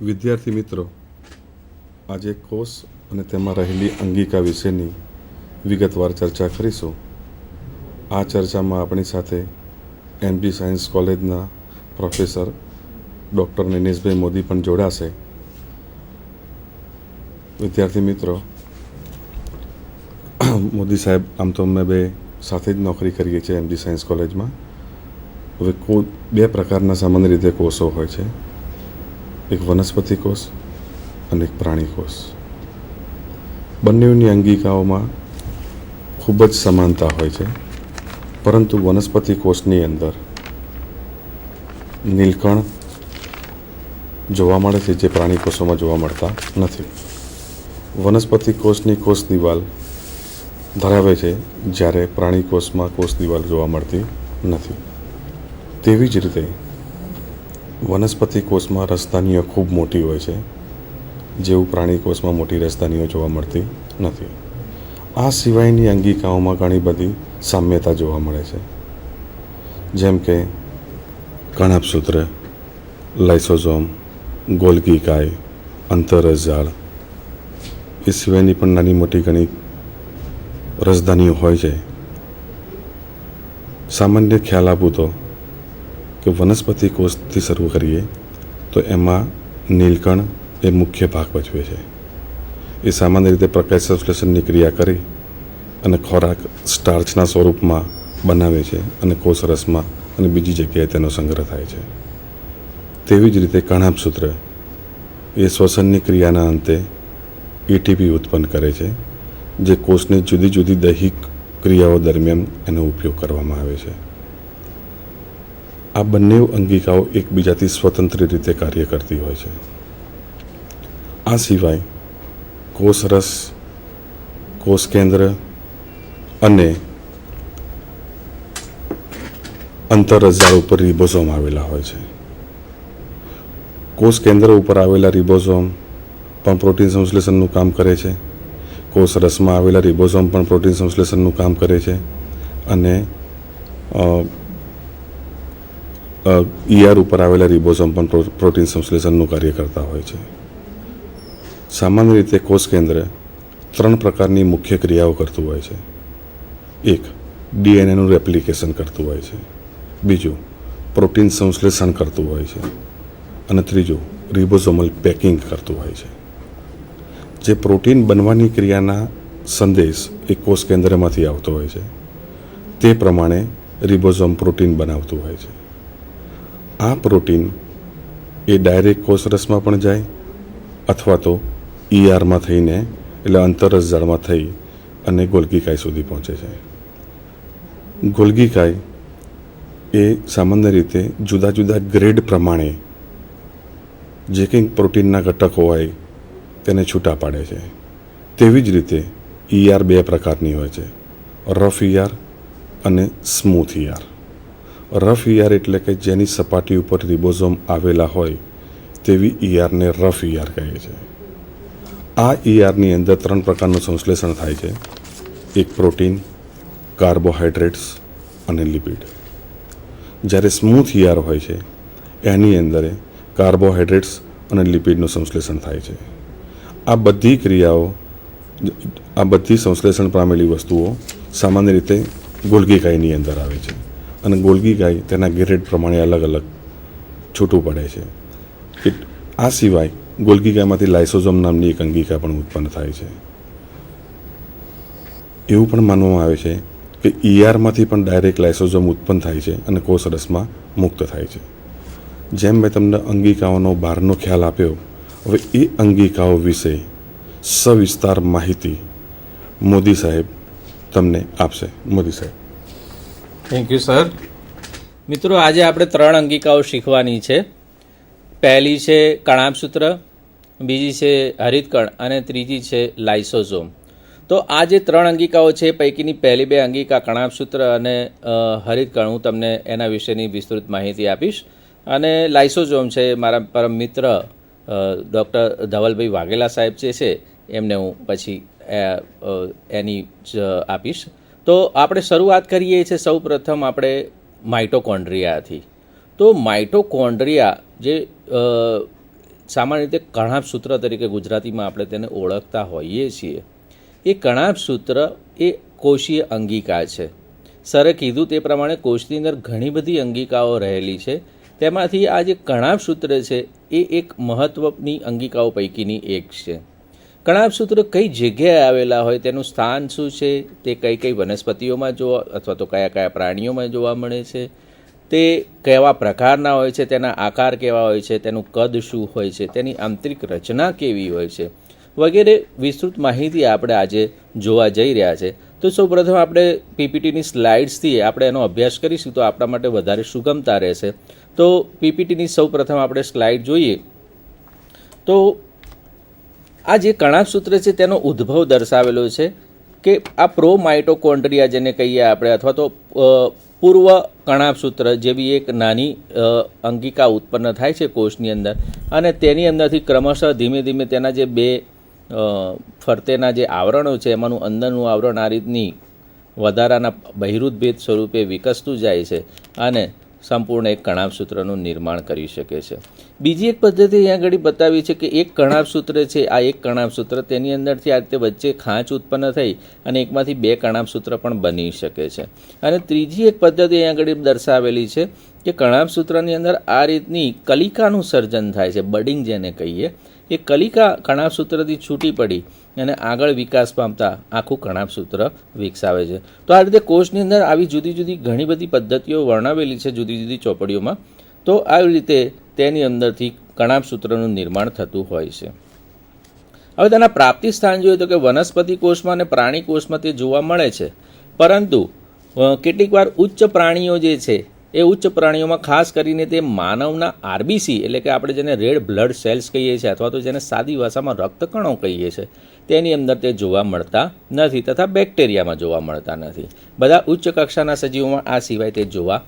વિદ્યાર્થી મિત્રો, આજે કોષ અને તેમાં રહેલી અંગિકા વિશેની વિગતવાર ચર્ચા કરીશું. આ ચર્ચામાં આપણી સાથે એમડી સાયન્સ કોલેજના પ્રોફેસર ડૉક્ટર નિનેશભાઈ મોદી પણ જોડાશે. વિદ્યાર્થી મિત્રો, મોદી સાહેબ આમ તો અમે બે સાથે જ નોકરી કરીએ છીએ એમડી સાયન્સ કોલેજમાં. હવે બે પ્રકારના સામાન્ય રીતે કોષો હોય છે, એક વનસ્પતિ કોષ અને એક પ્રાણી કોષ. બંનેની અંગિકાઓમાં ખૂબ જ સમાનતા હોય છે, પરંતુ વનસ્પતિ કોષની અંદર નીલકણ જોવા મળે છે, જે પ્રાણી કોષોમાં જોવા મળતા નથી. વનસ્પતિ કોષની કોષ દિવાલ ધરાવે છે, જ્યારે પ્રાણી કોષમાં કોષ દિવાલ જોવા મળતી નથી. તેવી જ રીતે વનસ્પતિ કોષમાં રસધાનીઓ ખૂબ મોટી હોય છે, જેવું પ્રાણી કોષમાં મોટી રસધાનીઓ જોવા મળતી નથી. આ સિવાયની અંગિકાઓમાં ઘણી બધી સામ્યતા જોવા મળે છે, જેમ કે કણાભસૂત્ર, લાઇસોઝોમ, ગોલ્ગી કાય, અંતરરસજાળ, એ સિવાયની પણ નાની મોટી ઘણી રસધાનીઓ હોય છે. સામાન્ય ખ્યાલ આપું તો કે વનસ્પતિ કોષથી શરૂ કરીએ તો એમાં નીલકણ એ મુખ્ય ભાગ ભજવે છે. એ સામાન્ય રીતે પ્રકાશ સંશ્લેષણની ક્રિયા કરી અને ખોરાક સ્ટાર્ચના સ્વરૂપમાં બનાવે છે અને કોષરસમાં અને બીજી જગ્યાએ તેનો સંગ્રહ થાય છે. તેવી જ રીતે કણાભસૂત્ર એ શ્વસનની ક્રિયાના અંતે એટીપી ઉત્પન્ન કરે છે, જે કોષની જુદી જુદી દૈહિક ક્રિયાઓ દરમિયાન એનો ઉપયોગ કરવામાં આવે છે. આ બંને અંગિકાઓ એકબીજાથી સ્વતંત્ર રીતે કાર્ય કરતી હોય છે. આ સિવાય કોષરસ, કોષ કેન્દ્ર અને અંતરરસજાળ ઉપર રિબોઝોમ આવેલા હોય છે. કોષ કેન્દ્ર ઉપર આવેલા રિબોઝોમ પણ પ્રોટીન સંશ્લેષણનું કામ કરે છે. કોષ રસમાં આવેલા રિબોઝોમ પણ પ્રોટીન સંશ્લેષણનું કામ કરે છે અને ઈઆર ઉપર આવેલા રિબોઝોમ પણ પ્રોટીન સંશ્લેષણનું કાર્ય કરતા હોય છે. સામાન્ય રીતે કોષ કેન્દ્ર 3 પ્રકારની મુખ્ય ક્રિયાઓ કરતું હોય છે. એક, ડીએનએનું રેપ્લિકેશન કરતું હોય છે. બીજું, પ્રોટીન સંશ્લેષણ કરતું હોય છે. અને ત્રીજું, રિબોઝોમલ પેકિંગ કરતું હોય છે. જે પ્રોટીન બનવાની ક્રિયાના સંદેશ એ કોષ કેન્દ્રમાંથી આવતો હોય છે, તે પ્રમાણે રિબોઝોમ પ્રોટીન બનાવતું હોય છે. આ પ્રોટીન એ ડાયરેક્ટ કોષરસમાં પણ જાય અથવા તો ઈઆરમાં થઈને એટલે અંતરરસજાળમાં થઈ અને ગોલ્ગી કાય સુધી પહોંચે છે. ગોલ્ગી કાય એ સામાન્ય રીતે જુદા જુદા ગ્રેડ પ્રમાણે જે કંઈક પ્રોટીનના ઘટકો હોય તેને છૂટા પાડે છે. તેવી જ રીતે ઈઆર 2 પ્રકારની હોય છે, રફ ઈઆર અને સ્મૂથ ઈઆર. રફ ઈઆર એટલે કે જેની સપાટી ઉપર રિબોઝોમ આવેલા હોય તેવી ઈઆરને રફ ઈઆર કહે છે. આ ઈઆરની અંદર 3 પ્રકારનું સંશ્લેષણ થાય છે, એક પ્રોટીન, કાર્બોહાઈડ્રેટ્સ અને લિપિડ. જ્યારે સ્મૂથ ઈઆર હોય છે એની અંદર કાર્બોહાઈડ્રેટ્સ અને લિપિડનું સંશ્લેષણ થાય છે. આ બધી ક્રિયાઓ, આ બધી સંશ્લેષણ પામેલી વસ્તુઓ સામાન્ય રીતે ગોલ્ગી કાયની અંદર આવે છે અને ગોલ્ગી કાય તેના ગ્રેડ પ્રમાણે અલગ અલગ છૂટું પડે છે. આ સિવાય ગોલ્ગી કાયમાંથી લાઇસોઝોમ નામની એક અંગિકા પણ ઉત્પન્ન થાય છે. એવું પણ માનવામાં આવે છે કે ઈઆરમાંથી પણ ડાયરેક્ટ લાઇસોઝોમ ઉત્પન્ન થાય છે અને કોષરસમાં મુક્ત થાય છે. જેમ મેં તમને અંગિકાઓનો બહારનો ખ્યાલ આપ્યો, હવે એ અંગિકાઓ વિશે સવિસ્તાર માહિતી મોદી સાહેબ તમને આપશે. મોદી સાહેબ. Thank you sir. મિત્રો, આજે આપણે 3 અંગિકાઓ શીખવાની છે. પહેલી છે કણાભસૂત્ર, બીજી છે હરિતકણ અને ત્રીજી છે લાઇસોઝોમ. તો આ જે 3 અંગિકાઓ છે એ પૈકીની પહેલી 2 અંગિકા કણાભસૂત્ર અને હરિતકણ, હું તમને એના વિશેની વિસ્તૃત માહિતી આપીશ. અને લાઇસોઝોમ છે મારા પરમ મિત્ર ડૉક્ટર ધવલભાઈ વાઘેલા સાહેબ જે છે એમને હું પછી એની જ આપીશ. તો આપણે શરૂઆત કરીએ છીએ સૌ પ્રથમ આપણે માઇટોકોન્ડ્રિયાથી. તો માઇટોકોન્ડ્રિયા જે સામાન્ય રીતે કણાભ સૂત્ર તરીકે ગુજરાતીમાં આપણે તેને ઓળખતા હોઈએ છીએ, એ કણાભ સૂત્ર એ કોષીય અંગિકા છે. સરે કીધું તે પ્રમાણે કોષની અંદર ઘણી બધી અંગિકાઓ રહેલી છે. તેમાંથી આ જે કણાભ સૂત્ર છે એ એક મહત્ત્વની અંગિકાઓ પૈકીની એક છે. કણાભ સૂત્ર કઈ જગ્યાએ આવેલા હોય, તેનું સ્થાન શું છે, તે કઈ કઈ વનસ્પતિઓમાં જોવા અથવા તો કયા કયા પ્રાણીઓમાં જોવા મળે છે, તે કેવા પ્રકારના હોય છે, તેના આકાર કેવા હોય છે, તેનું કદ શું હોય છે, તેની આંતરિક રચના કેવી હોય છે વગેરે વિસ્તૃત માહિતી આપણે આજે જોવા જઈ રહ્યા છે. તો સૌપ્રથમ આપણે પીપીટીની સ્લાઇડ્સથી આપણે એનો અભ્યાસ કરીશું તો આપણા માટે વધારે સુગમતા રહેશે. તો પીપીટીની સૌપ્રથમ આપણે સ્લાઇડ જોઈએ તો આ જે કણાભ સૂત્ર છે તેનો ઉદ્ભવ દર્શાવેલો છે કે આ પ્રોમાઇટોકોન્ડ્રિયા જેને કહીએ આપણે, અથવા તો પૂર્વ કણાભ સૂત્ર જેવી એક નાની અંગિકા ઉત્પન્ન થાય છે કોષની અંદર, અને તેની અંદરથી ક્રમશઃ ધીમે ધીમે તેના જે બે ફરતેના જે આવરણો છે એમાંનું અંદરનું આવરણ આ રીતની વધારાના બહિરુદ ભેદ સ્વરૂપે વિકસતું જાય છે અને સંપૂર્ણ એક કણાભ સૂત્રનું નિર્માણ કરી શકે છે. બીજી એક પદ્ધતિ અહીંયા આગળ બતાવી છે કે એક કણાભ સૂત્ર છે, આ એક કણાભ સૂત્ર તેની અંદરથી આ રીતે વચ્ચે ખાંચ ઉત્પન્ન થઈ અને એકમાંથી બે કણાભ સૂત્ર પણ બની શકે છે. અને ત્રીજી એક પદ્ધતિ અહીંયા આગળ દર્શાવેલી છે કે કણાભ સૂત્રની અંદર આ રીતની કલિકાનું સર્જન થાય છે, બડિંગ જેને કહીએ. એ કલિકા કણાભ સૂત્રથી છૂટી પડી અને આગળ વિકાસ પામતા આખું કણાભ સૂત્ર વિકસાવે છે. તો આ રીતે કોષની અંદર આવી જુદી જુદી ઘણી બધી પદ્ધતિઓ વર્ણવેલી છે જુદી જુદી ચોપડીઓમાં. તો આવી રીતે તેની અંદરથી કણાભ સૂત્રનું નિર્માણ થતું હોય છે. હવે તેના પ્રાપ્તિ સ્થાન જોઈએ તો કે વનસ્પતિ કોષમાં અને પ્રાણી કોષમાં તે જોવા મળે છે, પરંતુ કેટલીક વાર ઉચ્ચ પ્રાણીઓ જે છે એ ઉચ્ચ પ્રાણીઓમાં ખાસ કરીને તે માનવના આરબીસી એટલે કે આપણે જેને રેડ બ્લડ સેલ્સ કહીએ છીએ અથવા તો જેને સાદી ભાષામાં રક્તકણો કહીએ છીએ તેની અંદર તે જોવા મળતા નથી, તથા બેક્ટેરિયામાં જોવા મળતા નથી. બધા ઉચ્ચ કક્ષાના સજીવોમાં આ સિવાય તે જોવા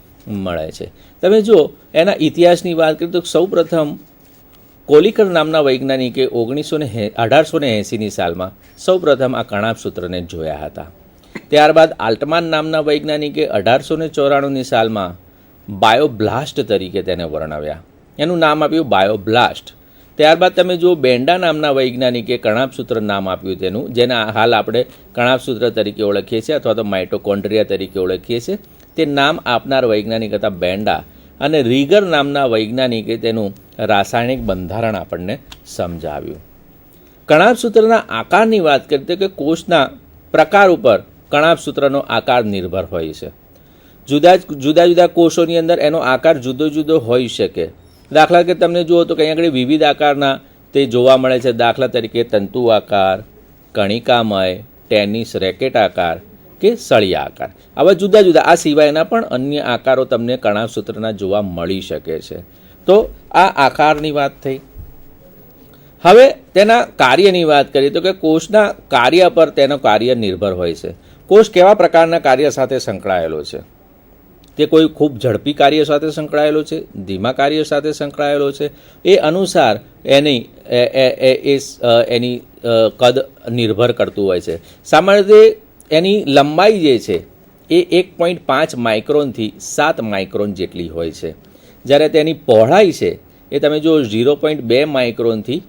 મળે છે. તમે જો એના ઇતિહાસની વાત કરીએ તો સૌપ્રથમ કોલિકર નામના વૈજ્ઞાનિકે 1880ની સાલમાં સૌપ્રથમ આ કણાભ સૂત્રને જોયા હતા. ત્યારબાદ આલ્ટમાન નામના વૈજ્ઞાનિકે 1894ની સાલમાં બાયોબ્લાસ્ટ તરીકે તેને વર્ણવ્યા, એનું નામ આપ્યું બાયોબ્લાસ્ટ. ત્યારબાદ તમે જુઓ બેન્ડા નામના વૈજ્ઞાનિકે કણાભ સૂત્ર નામ આપ્યું તેનું, જેના હાલ આપણે કણાભ સૂત્ર તરીકે ઓળખીએ છીએ અથવા તો માઇટોકોન્ડ્રિયા તરીકે ઓળખીએ છીએ. તે નામ આપનાર વૈજ્ઞાનિક હતા બેન્ડા, અને રીગર નામના વૈજ્ઞાનિકે તેનું રાસાયણિક બંધારણ આપણને સમજાવ્યું. કણાભ સૂત્રના આકારની વાત કરીએ તો કે કોષના પ્રકાર ઉપર કણાભ સૂત્રનો આકાર નિર્ભર હોય છે. જુદા જુદા કોષોની અંદર એનો આકાર જુદો જુદો હોઈ શકે. દાખલા કે તમને જુઓ તો કંઈ આગળ વિવિધ આકારના તે જોવા મળે છે. દાખલા તરીકે તંતુ આકાર, કણિકામય, ટેનિસ રેકેટ આકાર કે સળિયા આકાર. આવા જુદા જુદા આ સિવાયના પણ અન્ય આકારો તમને કણાભ સૂત્રના જોવા મળી શકે છે. તો આ આકારની વાત થઈ. હવે તેના કાર્યની વાત કરીએ તો કે કોષના કાર્ય પર તેનો કાર્ય નિર્ભર હોય છે. કોષ કેવા પ્રકારના કાર્ય સાથે સંકળાયેલો છે? તે કોઈ ખૂબ ઝડપી કાર્ય સાથે સંકળાયેલો છે, ધીમા કાર્ય સાથે સંકળાયેલો છે, એ અનુસાર એની કદ નિર્ભર કરતું હોય છે. સામાન્ય રીતે એની લંબાઈ જે છે એ 1.5 માઇક્રોનથી 7 માઇક્રોન જેટલી હોય છે, જ્યારે તેની પહોળાઈ છે એ તમે જો 0.2 માઇક્રોનથી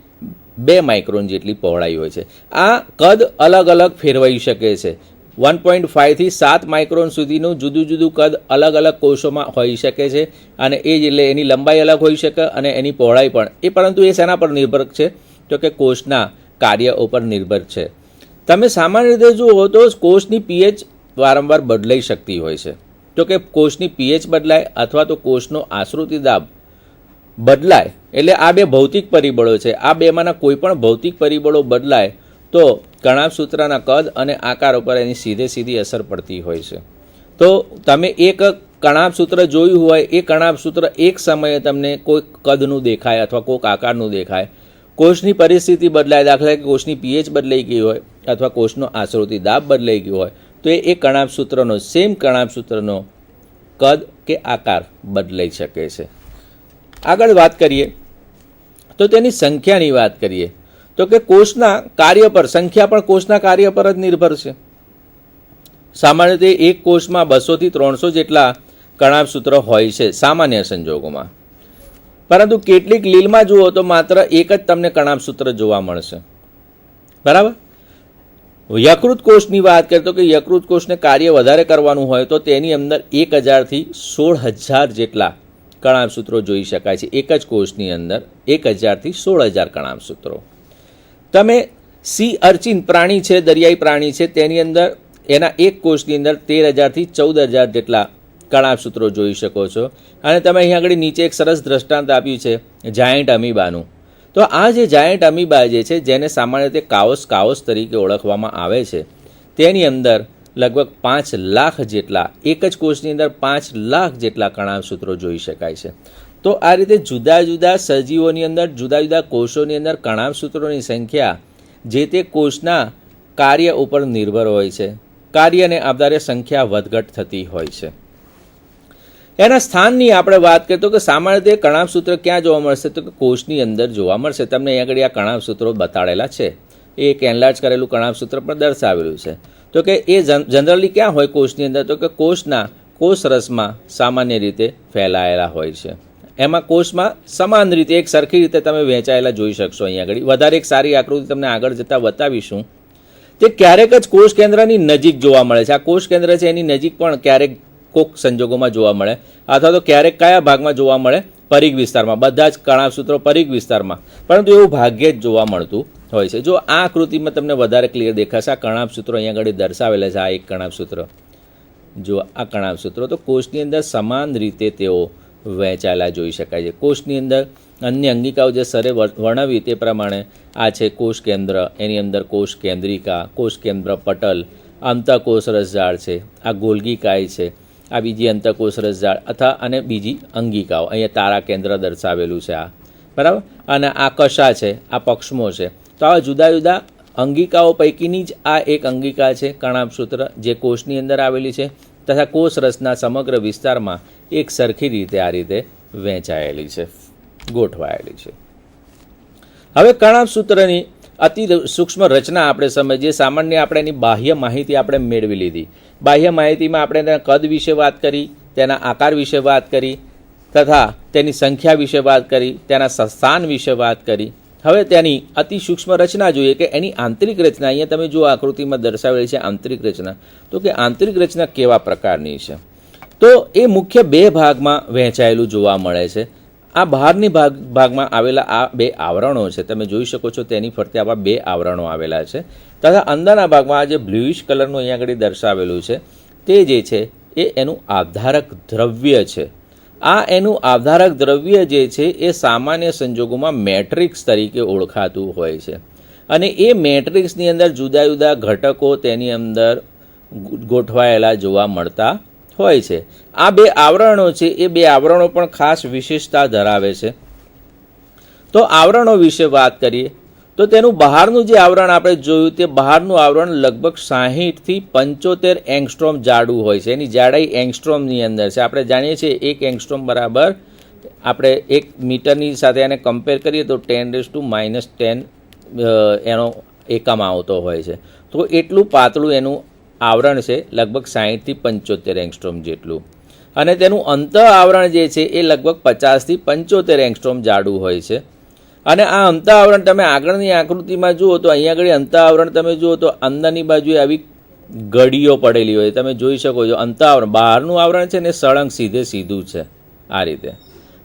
2 માઇક્રોન જેટલી પહોળાઈ હોય છે. આ કદ અલગ અલગ ફેરવાઈ શકે છે. 1.5 થી 7 માઇક્રોન સુધીનું જુદું જુદું કદ અલગ અલગ કોષોમાં હોઈ શકે છે, અને એ એટલે એની લંબાઈ અલગ હોઈ શકે અને એની પહોળાઈ પણ. પરંતુ એ શેના પર નિર્ભર છે? તો કે કોષના કાર્ય ઉપર નિર્ભર છે. તમે સામાન્ય રીતે જુઓ તો કોષની પીએચ વારંવાર બદલાઈ શકતી હોય છે. તો કે કોષની પીએચ બદલાય અથવા તો કોષનો આશ્રુતિ દાબ બદલાય, એટલે આ બે ભૌતિક પરિબળો છે. આ બેમાંના કોઈ પણ ભૌતિક પરિબળો બદલાય તો કણાભ સૂત્રના કદ અને આકાર ઉપર એની સીધી અસર પડતી હોય છે. તો તમે એક કણાભ સૂત્ર જોયું હોય, એ કણાભ સૂત્ર એક સમયે તમને કોઈક કદનું દેખાય અથવા કોઈક આકારનું દેખાય. કોષની પરિસ્થિતિ બદલાય, દાખલા કે કોષની પીએચ બદલાઈ ગઈ હોય અથવા કોષનો આશ્રુતિ દાબ બદલાઈ ગયો હોય તો એ કણાભ સૂત્રનો કણાભ સૂત્રનો કદ કે આકાર બદલાઈ શકે છે. આગળ વાત કરીએ તો તેની સંખ્યાની વાત કરીએ તો કે કોષના કાર્ય પર સંખ્યા પણ કોષના કાર્ય પર જ નિર્ભર છે. સામાન્ય રીતે એક કોષમાં 200 થી 300 જેટલા કણાભ સૂત્ર હોય છે સામાન્ય સંજોગોમાં. પરંતુ કેટલીક લીલમાં જુઓ તો માત્ર એક જ તમને કણાભસૂત્ર જોવા મળશે. બરાબર. યકૃત કોષની વાત કરીએ તો કે યકૃત કોષને કાર્ય વધારે કરવાનું હોય તો તેની અંદર 1000થી 16000 જેટલા કણાભસૂત્રો જોઈ શકાય છે. એક જ કોષની અંદર 1000થી 16000 કણાભસૂત્રો. તમે સી અર્ચિન પ્રાણી છે, દરિયાઈ પ્રાણી છે, તેની અંદર એના એક કોષની અંદર 13000થી 14000 જેટલા કણાભસૂત્રો જોઈ શકો છો. અને તમે અહીં આગળ નીચે એક સરસ દ્રષ્ટાંત આપ્યું છે જાયન્ટ અમીબાનું. તો આ જે જાયન્ટ અમીબા જે છે, જેને સામાન્ય રીતે કાઓસ તરીકે ઓળખવામાં આવે છે, તેની અંદર લગભગ 5 લાખ જેટલા, એક જ કોષની અંદર 5 લાખ જેટલા કણાભસૂત્રો જોઈ શકાય છે. તો આ રીતે જુદા જુદા સજીવોની અંદર, જુદા જુદા કોષોની અંદર કણાભસૂત્રોની સંખ્યા જે તે કોષના કાર્ય ઉપર નિર્ભર હોય છે. કાર્યને આધારે સંખ્યા વધઘટ થતી હોય છે. એના સ્થાનની આપણે વાત કરીએ તો કે સામાન્ય રીતે કણાભસૂત્ર ક્યાં જોવા મળશે તો કે કોષની અંદર જોવા મળશે. તમને અહીં આગળ આ કણાભસૂત્રો બતાડેલા છે. એ એક એનલાર્જ કરેલું કણાભસૂત્ર પણ દર્શાવેલું છે. તો કે એ જનરલી ક્યાં હોય કોષની અંદર તો કે કોષના કોષરસમાં સામાન્ય રીતે ફેલાયેલા હોય છે. એમાં કોષમાં સમાન રીતે એક સરખી રીતે તમે વહેંચાયેલા જોઈ શકશો. અહીં આગળ વધારે એક સારી આકૃતિ તમને આગળ જતાં બતાવીશું. તે ક્યારેક જ કોષ કેન્દ્રની નજીક જોવા મળે છે. આ કોષ કેન્દ્ર છે એની નજીક પણ ક્યારેક કોક સંજોગોમાં જોવા મળે, અથવા તો ક્યારેક કયા ભાગમાં જોવા મળે, પરિઘ વિસ્તારમાં. બધા જ કણાભસૂત્રો પરિઘ વિસ્તારમાં, પરંતુ એવું ભાગ્યે જ જોવા મળતું હોય છે. જો આ આકૃતિમાં તમને વધારે ક્લિયર દેખાશે, આ કણાભસૂત્રો અહીંયા આગળ દર્શાવેલા છે. આ એક કણાભસૂત્ર, જો આ કણાભસૂત્રો, તો કોષની અંદર સમાન રીતે તેઓ વહેંચાયેલા જોઈ શકાય છે. કોષની અંદર અન્ય અંગિકાઓ જે સરે વર્ણવી તે પ્રમાણે આ છે કોષ કેન્દ્ર, એની અંદર કોષ કેન્દ્રિકા, કોષ કેન્દ્ર પટલ, અંતઃકોષ રસજાળ છે, આ ગોલ્ગી કાય છે, આ બીજી અંતઃકોષ રસજાળ અથવા અને બીજી અંગિકાઓ. અહીંયા તારા કેન્દ્ર દર્શાવેલું છે આ, બરાબર. અને આ કશા છે, આ પક્ષમો છે. તો આવા જુદા જુદા અંગિકાઓ પૈકીની જ આ એક અંગિકા છે કણાભસૂત્ર, જે કોષની અંદર આવેલી છે તથા કોષ રસના સમગ્ર વિસ્તારમાં એક સરખી રીતે આ રીતે વહેંચાયેલી છે, ગોઠવાયેલી છે. હવે કણાભસૂત્રની અતિ સૂક્ષ્મ રચના આપણે સમજીએ. સામાન્ય આપણે એની બાહ્ય માહિતી આપણે મેળવી લીધી. બાહ્ય માહિતીમાં આપણે તેના કદ વિશે વાત કરી, તેના આકાર વિશે વાત કરી, તથા તેની સંખ્યા વિશે વાત કરી, તેના સ્થાન વિશે વાત કરી. હવે તેની અતિ સૂક્ષ્મ રચના જોઈએ કે એની આંતરિક રચના. અહીંયા તમે જો આકૃતિમાં દર્શાવેલી છે આંતરિક રચના, તો કે આંતરિક રચના કેવા પ્રકારની છે. તો એ મુખ્ય 2 ભાગમાં વહેંચાયેલું જોવા મળે છે. આ બહારની ભાગમાં આવેલા આ 2 આવરણો છે, તમે જોઈ શકો છો તેની ફરતે આવા 2 આવરણો આવેલા છે. તથા અંદરના ભાગમાં આ જે બ્લુઇશ કલરનું અહીંયા આગળ દર્શાવેલું છે તે જે છે એ એનું આધારક દ્રવ્ય છે. આ એનું આધારક દ્રવ્ય જે છે એ સામાન્ય સંજોગોમાં મેટ્રિક્સ તરીકે ઓળખાતું હોય છે. અને એ મેટ્રિક્સની અંદર જુદા જુદા ઘટકો તેની અંદર ગોઠવાયેલા જોવા મળતા હોય છે. આ 2 આવરણો છે, એ 2 આવરણો પણ ખાસ વિશેષતા ધરાવે છે. તો આવરણો વિશે વાત કરીએ તો તેનું બહારનું જે આવરણ આપણે જોયું તે બહારનું આવરણ લગભગ 60થી 75 એંગસ્ટ્રોમ જાડું હોય છે. એની જાડાઈ એંગસ્ટ્રોમની અંદર છે. આપણે જાણીએ છીએ 1 એંગસ્ટ્રોમ બરાબર, આપણે 1 મીટરની સાથે એને કમ્પેર કરીએ તો 10⁻⁻10 એનો એકમ આવતો હોય છે. તો એટલું પાતળું એનું આવરણ છે, લગભગ 60થી 75 એંગસ્ટ્રોમ જેટલું. અને તેનું અંતઃ આવરણ જે છે એ લગભગ 50થી 75 એંગસ્ટ્રોમ જાડું હોય છે. અને આ અંતઃ આવરણ તમે આગળની આકૃતિમાં જુઓ તો અહીંયા આગળ અંતઃ આવરણ તમે જુઓ તો અંદરની બાજુએ આવી ગડીઓ પડેલી હોય તમે જોઈ શકો છો. અંતઃ આવરણ, બહારનું આવરણ છે ને સળંગ સીધું છે આ રીતે,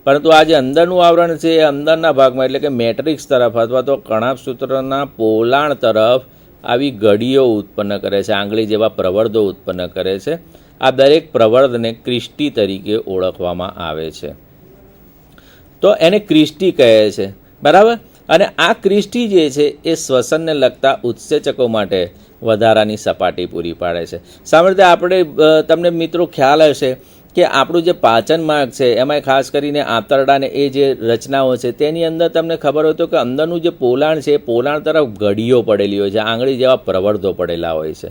પરંતુ આ જે અંદરનું આવરણ છે એ અંદરના ભાગમાં એટલે કે મેટ્રિક્સ તરફ અથવા તો કણાભસૂત્રના પોલાણ તરફ આવી ગડીઓ ઉત્પન્ન કરે છે, આંગળી જેવા પ્રવર્ધો ઉત્પન્ન કરે છે. આ દરેક પ્રવર્ધને ક્રિસ્ટી તરીકે ઓળખવામાં આવે છે. તો એને ક્રિસ્ટી કહે છે, બરાબર. અને આ ક્રિસ્ટી જે છે એ શ્વસનને લગતા ઉત્સેચકો માટે વધારાની સપાટી પૂરી પાડે છે. સામાન્ય રીતે આપણે તમને મિત્રો ખ્યાલ હશે કે આપણું જે પાચન માર્ગ છે એમાં ખાસ કરીને આંતરડાને એ જે રચનાઓ છે તેની અંદર તમને ખબર હોય તો કે અંદરનું જે પોલાણ છે એ પોલાણ તરફ ગડીઓ પડેલી હોય છે, આંગળી જેવા પ્રવર્ધો પડેલા હોય છે.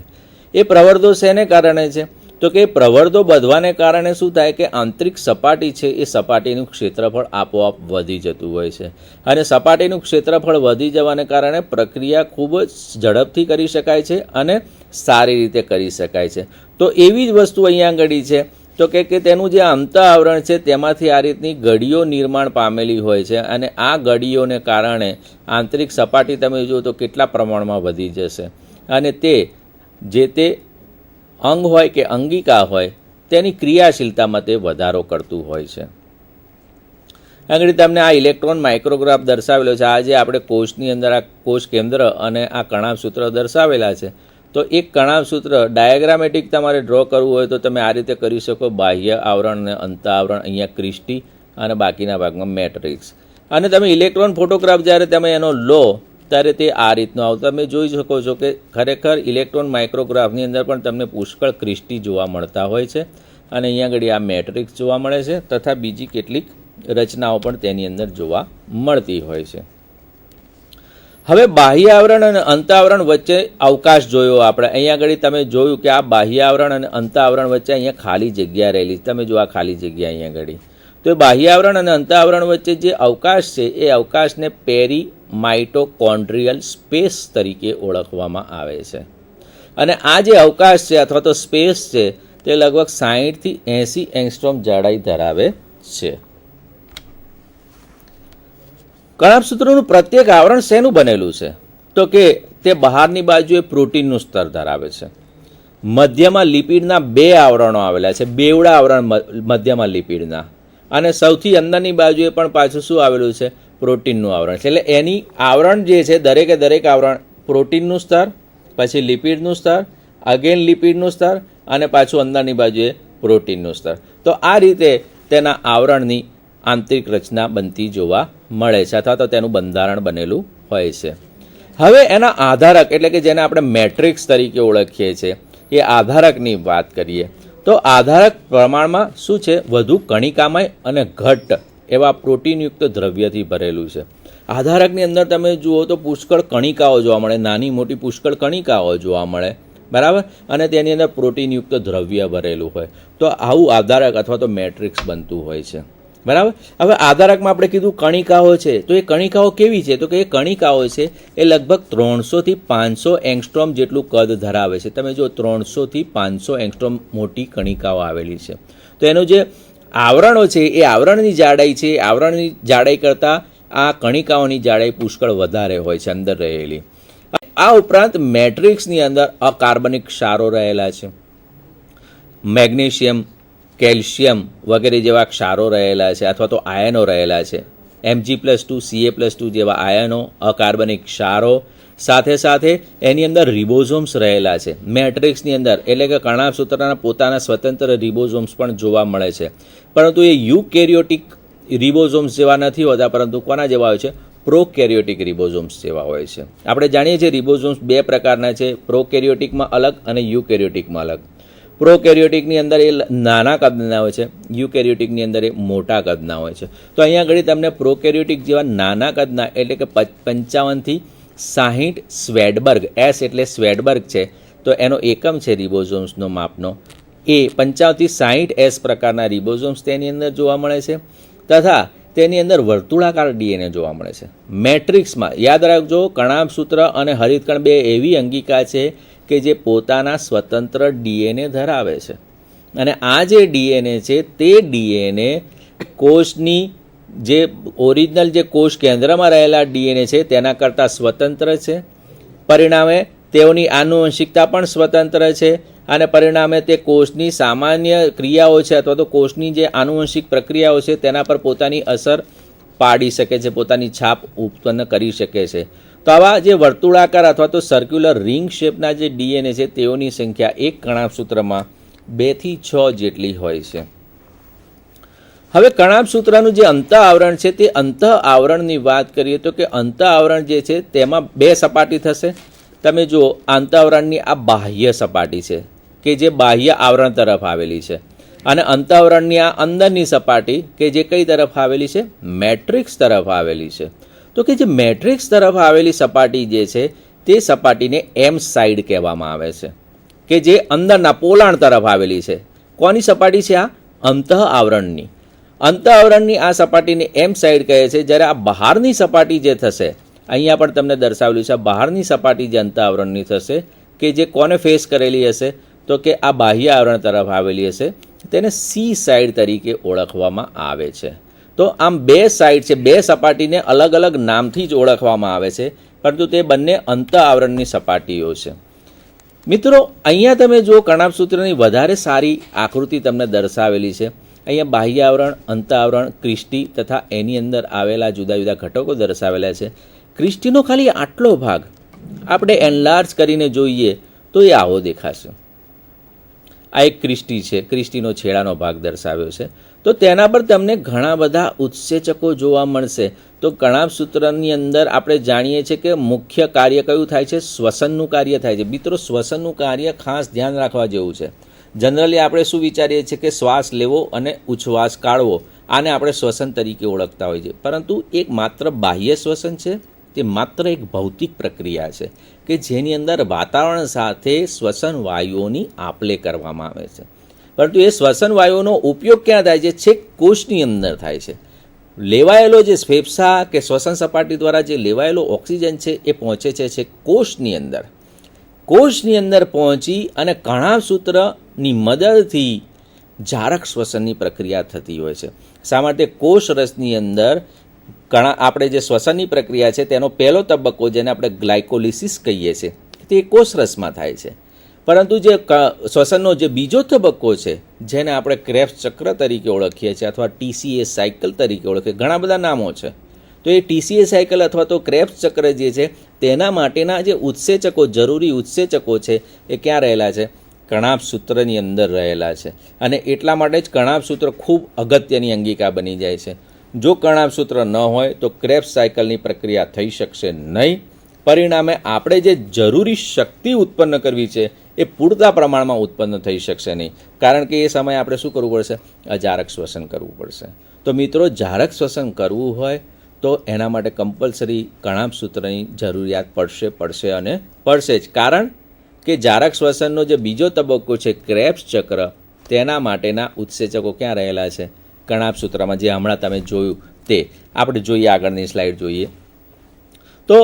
એ પ્રવર્ધો શેને કારણે છે તો કે પ્રવર્ધો વધવાને કારણે શું થાય કે આંતરિક સપાટી છે એ સપાટીનું ક્ષેત્રફળ આપોઆપ વધી જતું હોય છે. અને સપાટીનું ક્ષેત્રફળ વધી જવાને કારણે પ્રક્રિયા ખૂબ જ ઝડપથી કરી શકાય છે અને સારી રીતે કરી શકાય છે. તો એવી જ વસ્તુ અહીંયા આગળ છે. તો તો કે તેનું જે અંત આવરણ છે તેમાંથી આ રીતની ગડીઓ નિર્માણ પામેલી હોય છે અને આ ગડીઓને કારણે આંતરિક સપાટી તમે જુઓ તો કેટલા પ્રમાણમાં વધી જશે અને તે જે તે અંગ હોય કે અંગિકા હોય તેની ક્રિયાશીલતામાં તે વધારો કરતું હોય છે. આગળ તમને આ ઇલેક્ટ્રોન માઇક્રોગ્રાફ દર્શાવેલો છે. આ જે આપણે કોષની અંદર આ કોષ કેન્દ્ર અને આ કણાભસૂત્ર દર્શાવેલા છે. તો એક કણાભસૂત્ર ડાયાગ્રામેટિક તમારે ડ્રો કરવું હોય તો તમે આ રીતે કરી શકો. બાહ્ય આવરણ અને અંત આવરણ, અહીંયા ક્રિસ્ટી અને બાકીના ભાગમાં મેટ્રિક્સ. અને તમે ઇલેક્ટ્રોન ફોટોગ્રાફ જ્યારે તમે એનો લો ત્યારે તે આ રીતનો આવતો તમે જોઈ શકો છો કે ખરેખર ઇલેક્ટ્રોન માઇક્રોગ્રાફની અંદર પણ તમને પુષ્કળ ક્રિસ્ટી જોવા મળતા હોય છે અને અહીંયા આગળ આ મેટ્રિક્સ જોવા મળે છે તથા બીજી કેટલીક રચનાઓ પણ તેની અંદર જોવા મળતી હોય છે. હવે બાહ્ય આવરણ અને અંત આવરણ વચ્ચે અવકાશ જોયો આપણે. અહીંયા આગળ તમે જોયું કે આ બાહ્ય આવરણ અને અંત આવરણ વચ્ચે અહીંયા ખાલી જગ્યા રહેલી. તમે જો આ ખાલી જગ્યા અહીંયા આગળ. તો એ બાહ્ય આવરણ અને અંત આવરણ વચ્ચે જે અવકાશ છે એ અવકાશને પેરીમાઇટોકોન્ડ્રિયલ સ્પેસ તરીકે ઓળખવામાં આવે છે. અને આ જે અવકાશ છે અથવા તો સ્પેસ છે તે લગભગ 60 થી 80 એંગસ્ટ્રોમ જાડાઈ ધરાવે છે. કણાભસૂત્રનું પ્રત્યેક આવરણ શેનું બનેલું છે? તો કે તે બહારની બાજુએ પ્રોટીનનું સ્તર ધરાવે છે. મધ્યમાં લિપિડના 2 આવરણો આવેલા છે, બેવડા આવરણ મધ્યમાં લિપિડના, અને સૌથી અંદરની બાજુએ પણ પાછું શું આવેલું છે? પ્રોટીનનું આવરણ છે. એટલે એની આવરણ જે છે દરેકે દરેક આવરણ પ્રોટીનનું સ્તર, પછી લિપિડનું સ્તર, અગેન લિપિડનું સ્તર અને પાછું અંદરની બાજુએ પ્રોટીનનું સ્તર. તો આ રીતે તેના આવરણની આંતરિક રચના બનતી જોવા મળે છે અથવા તો તેનું બંધારણ બનેલું હોય છે. હવે એના આધારક એટલે કે જેને આપણે મેટ્રિક્સ તરીકે ઓળખીએ છીએ એ આધારકની વાત કરીએ તો આધારક પ્રમાણમાં શું છે? વધુ કણિકામય અને ઘટ્ટ એવા પ્રોટીનયુક્ત દ્રવ્યથી ભરેલું છે. આધારકની અંદર તમે જુઓ તો પુષ્કળ કણિકાઓ જોવા મળે, નાની મોટી પુષ્કળ કણિકાઓ જોવા મળે, બરાબર, અને તેની અંદર પ્રોટીનયુક્ત દ્રવ્ય ભરેલું હોય. તો આવું આધારક અથવા તો મેટ્રિક્સ બનતું હોય છે, બરાબર. હવે આધારકમાં આપણે કીધું કણિકાઓ છે, તો એ કણિકાઓ કેવી છે? તો કે એ કણિકાઓ છે એ લગભગ 300 થી 500 એંગસ્ટ્રોમ જેટલું કદ ધરાવે છે. તમે જો 300 થી 500 એંગસ્ટ્રોમ મોટી કણિકાઓ આવેલી છે. તો એનું જે આવરણો છે એ આવરણની જાડાઈ છે, આવરણની જાડાઈ કરતાં આ કણિકાઓની જાડાઈ પુષ્કળ વધારે હોય છે અંદર રહેલી. આ ઉપરાંત મેટ્રિક્સની અંદર અકાર્બનિક ક્ષારો રહેલા છે, મેગ્નેશિયમ, કેલ્શિયમ વગેરે જેવા ક્ષારો રહેલા છે અથવા તો આયનો રહેલા છે. Mg+2 Ca+2 જેવા આયનો, અકાર્બનિક ક્ષારો, સાથે સાથે એની અંદર રિબોઝોમ્સ રહેલા છે મેટ્રિક્સની અંદર. એટલે કે કણાભસૂત્રના પોતાના સ્વતંત્ર રિબોઝોમ્સ પણ જોવા મળે છે, પરંતુ એ યુકેરિયોટિક રિબોઝોમ્સ જેવા નથી હોતા, પરંતુ કોના જેવા હોય છે? પ્રોકેરિયોટિક રિબોઝોમ્સ જેવા હોય છે. આપણે જાણીએ છીએ રિબોઝોમ્સ 2 પ્રકારના છે, પ્રોકેરિયોટિકમાં અલગ અને યુકેરિયોટિકમાં અલગ. પ્રોકેરિયોટિકની અંદર એ નાના કદના હોય છે, યુકેરિયોટિકની અંદર એ મોટા કદના હોય છે. તો અહીંયા આગળ તમને પ્રોકેરિયોટિક જેવા નાના કદના એટલે કે 55 થી 60 સ્વેડબર્ગ, એસ એટલે સ્વેડબર્ગ છે, તો એનો એકમ છે રિબોઝોમ્સનો માપનો, એ 55 થી 60 એસ પ્રકારના રિબોઝોમ્સ તેની અંદર જોવા મળે છે તથા તેની અંદર વર્તુળાકાર ડીએનએ જોવા મળે છે. મેટ્રિક્સમાં યાદ રાખજો, કણાભસૂત્ર અને હરિતકણ 2 એવી અંગિકા છે કે જે પોતાના સ્વતંત્ર ડીએનએ ધરાવે છે અને આ જે ડીએનએ છે તે ડીએનએ કોષની જે ઓરિજિનલ જે કોષ કેન્દ્રમાં રહેલા ડીએનએ છે તેના કરતાં સ્વતંત્ર છે. પરિણામે તેઓની આનુવંશિકતા પણ સ્વતંત્ર છે અને પરિણામે તે કોષની સામાન્ય ક્રિયાઓ છે અથવા તો કોષની જે આનુવંશિક પ્રક્રિયાઓ છે તેના પર પોતાની અસર પાડી શકે છે, પોતાની છાપ ઉત્પન્ન કરી શકે છે. તો આવા જે વર્તુળાકાર અથવા તો સર્ક્યુલર રિંગ શેપના જે ડીએનએ છે તેઓની સંખ્યા એક કણાભસૂત્રમાં 2 થી 6 જેટલી હોય છે. હવે કણાભસૂત્રનું જે અંત આવરણ છે તે અંત આવરણની વાત કરીએ તો કે અંત આવરણ જે છે તેમાં 2 સપાટી થશે. તમે જુઓ, અંત આવરણની આ બાહ્ય સપાટી છે કે જે બાહ્ય આવરણ તરફ આવેલી છે અને અંત આવરણની આ અંદરની સપાટી કે જે કઈ તરફ આવેલી છે? મેટ્રિક્સ તરફ આવેલી છે. તો કે જે મેટ્રિક્સ તરફ આવેલી સપાટી જે છે તે સપાટીને એમ સાઇડ કહેવામાં આવે છે કે જે અંદરના પોલાણ તરફ આવેલી છે. કોની સપાટી છે? આ અંત આવરણની. અંત આવરણની આ સપાટીને એમ સાઇડ કહે છે. જ્યારે આ બહારની સપાટી જે થશે, અહીંયા પણ તમને દર્શાવેલું છે, બહારની સપાટી જે અંત આવરણની થશે કે જે કોને ફેસ કરેલી હશે? તો કે આ બાહ્ય આવરણ તરફ આવેલી હશે તેને સી સાઇડ તરીકે ઓળખવામાં આવે છે. તો આમ બે સાઇડ છે, બે સપાટીને અલગ અલગ નામથી જ ઓળખવામાં આવે છે, પરંતુ તે બંને અંત આવરણની સપાટીઓ છે. મિત્રો, અહીંયા તમે જો કણાભસૂત્રની વધારે સારી આકૃતિ તમને દર્શાવેલી છે. અહીંયા બાહ્ય આવરણ, અંત આવરણ, ક્રિસ્ટી તથા એની અંદર આવેલા જુદા જુદા ઘટકો દર્શાવેલા છે. ક્રિસ્ટીનો ખાલી આટલો ભાગ આપણે એનલાર્જ કરીને જોઈએ તો એ આવો દેખાશે. આ એક ક્રિસ્ટી છે, ક્રિસ્ટીનો છેડાનો ભાગ દર્શાવ્યો છે. તો તેના પર તમને ઘણા બધા ઉત્સેચકો જોવા મળશે. તો કણાભસૂત્રની અંદર આપણે જાણીએ છીએ કે મુખ્ય કાર્ય કયું થાય છે? શ્વસનનું કાર્ય થાય છે. મિત્રો, શ્વસનનું કાર્ય ખાસ ધ્યાન રાખવા જેવું છે. જનરલી આપણે શું વિચારીએ છીએ કે શ્વાસ લેવો અને ઉચ્છ્વાસ કાઢવો, આને આપણે શ્વસન તરીકે ઓળખતા હોઈએ છીએ. પરંતુ એક માત્ર બાહ્ય શ્વસન છે, તે માત્ર એક ભૌતિક પ્રક્રિયા છે કે જેની અંદર વાતાવરણ સાથે શ્વસન વાયુઓની આપ-લે કરવામાં આવે છે. પરંતુ એ શ્વસન વાયુઓનો ઉપયોગ ક્યાં થાય છે? છેક કોષની અંદર થાય છે. લેવાયેલો જે ફેફસા કે શ્વસન સપાટી દ્વારા જે લેવાયેલો ઓક્સિજન છે એ પહોંચે છે કોષની અંદર. કોષની અંદર પહોંચી અને કણાભસૂત્રની મદદથી જારક શ્વસનની પ્રક્રિયા થતી હોય છે. શા માટે? કોષ રસની અંદર આપણે જે શ્વસનની પ્રક્રિયા છે તેનો પહેલો તબક્કો, જેને આપણે ગ્લાયકોલિસિસ કહીએ છીએ, તે કોષરસમાં થાય છે. પરંતુ જે શ્વસનનો જે બીજો તબક્કો છે, જેને આપણે ક્રેબ્સ ચક્ર તરીકે ઓળખીએ છીએ અથવા TCA સાયકલ તરીકે ઓળખીએ, ઘણા બધા નામો છે. તો એ TCA સાયકલ અથવા તો ક્રેબ્સ ચક્ર જે છે તેના માટેના જે ઉત્સેચકો, જરૂરી ઉત્સેચકો છે, એ ક્યાં રહેલા છે? કણાભસૂત્રની અંદર રહેલા છે. અને એટલા માટે જ કણાભસૂત્ર ખૂબ અગત્યની અંગિકા બની જાય છે. જો કણાભસૂત્ર ન હોય તો ક્રેબ્સ સાયકલની પ્રક્રિયા થઈ શકશે નહીં. પરિણામે આપણે જે જરૂરી શક્તિ ઉત્પન્ન કરવી છે એ પૂરતા પ્રમાણમાં ઉત્પન્ન થઈ શકશે નહીં, કારણ કે એ સમયે આપણે શું કરવું પડશે? અજારક શ્વસન કરવું પડશે. તો મિત્રો, જારક શ્વસન કરવું હોય તો એના માટે કમ્પલસરી કણાભસૂત્રની જરૂરિયાત પડશે અને પડશે જ. કારણ કે જારક શ્વસનનો જે બીજો તબક્કો છે ક્રેબ્સ ચક્ર, તેના માટેના ઉત્સેચકો ક્યાં રહેલા છે? કણાભસૂત્રમાં, જે હમણાં તમે જોયું તે. આપણે જોઈએ, આગળની સ્લાઇડ જોઈએ. તો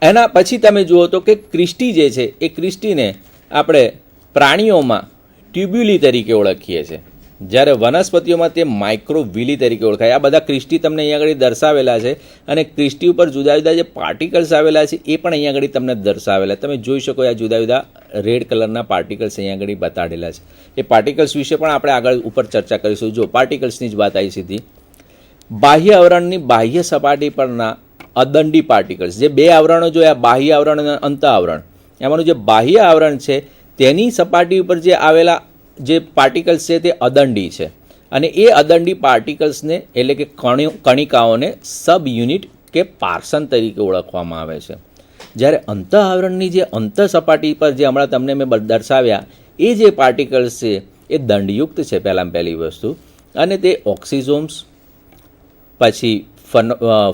એના પછી તમે જુઓ તો કે ક્રિસ્ટી જે છે એ ક્રિસ્ટીને આપણે પ્રાણીઓમાં ટ્યુબ્યુલી તરીકે ઓળખીએ છીએ, જ્યારે વનસ્પતિઓમાં તે માઇક્રોવિલી તરીકે ઓળખાય. આ બધા ક્રિસ્ટી તમને અહીંયા આગળ દર્શાવેલા છે અને ક્રિસ્ટી ઉપર જુદા જુદા જે પાર્ટિકલ્સ આવેલા છે એ પણ અહીંયા આગળ તમને દર્શાવેલા. તમે જોઈ શકો, આ જુદા જુદા રેડ કલરના પાર્ટિકલ્સ અહીંયા આગળ બતાડેલા છે. એ પાર્ટિકલ્સ વિશે પણ આપણે આગળ ઉપર ચર્ચા કરીશું. જો પાર્ટિકલ્સની જ વાત આવી સીધી. બાહ્ય આવરણની બાહ્ય સપાટી પરના અદંડી પાર્ટિકલ્સ, જે બે આવરણો જોયા, બાહ્ય આવરણ અને અંત આવરણ, એમાંનું જે બાહ્ય આવરણ છે તેની સપાટી ઉપર જે આવેલા જે પાર્ટિકલ્સ છે તે અદંડી છે. અને એ અદંડી પાર્ટિકલ્સને એટલે કે કણિકાઓને સબ યુનિટ કે પાર્સન તરીકે ઓળખવામાં આવે છે. જ્યારે અંત આવરણની જે અંત સપાટી પર જે હમણાં તમને મેં દર્શાવ્યા, એ જે પાર્ટિકલ્સ છે એ દંડયુક્ત છે પહેલાં પહેલી વસ્તુ, અને તે ઓક્સિઝોમ્સ, પછી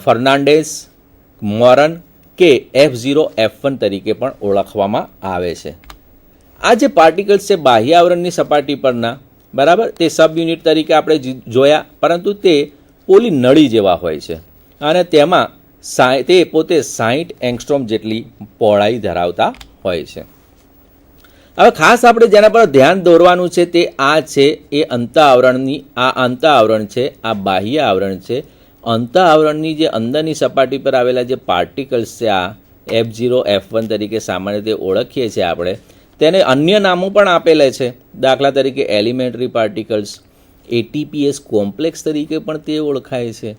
ફર્નાન્ડેસ, મોરન કે F0, F1 તરીકે પણ ઓળખવામાં આવે છે. આ જે પાર્ટિકલ્સ છે બાહ્ય આવરણની સપાટી પરના, બરાબર, તે સબ યુનિટ તરીકે આપણે જોયા, પરંતુ તે પોલી નળી જેવા હોય છે અને તેમાં તે પોતે 60 એંગસ્ટ્રોમ જેટલી પહોળાઈ ધરાવતા હોય છે. હવે ખાસ આપણે જેના પર ધ્યાન દોરવાનું છે તે આ છે, એ અંત આવરણની, આ અંત આવરણ છે, આ બાહ્ય આવરણ છે. અંત આવરણની જે અંદરની સપાટી પર આવેલા જે પાર્ટિકલ્સ છે, આ F0, F1 તરીકે સામાન્ય રીતે ઓળખીએ છીએ આપણે, તેને અન્ય નામો પણ આપેલા છે. દાખલા તરીકે એલિમેન્ટરી પાર્ટિકલ્સ, ATPase કોમ્પ્લેક્સ તરીકે પણ તે ઓળખાય છે,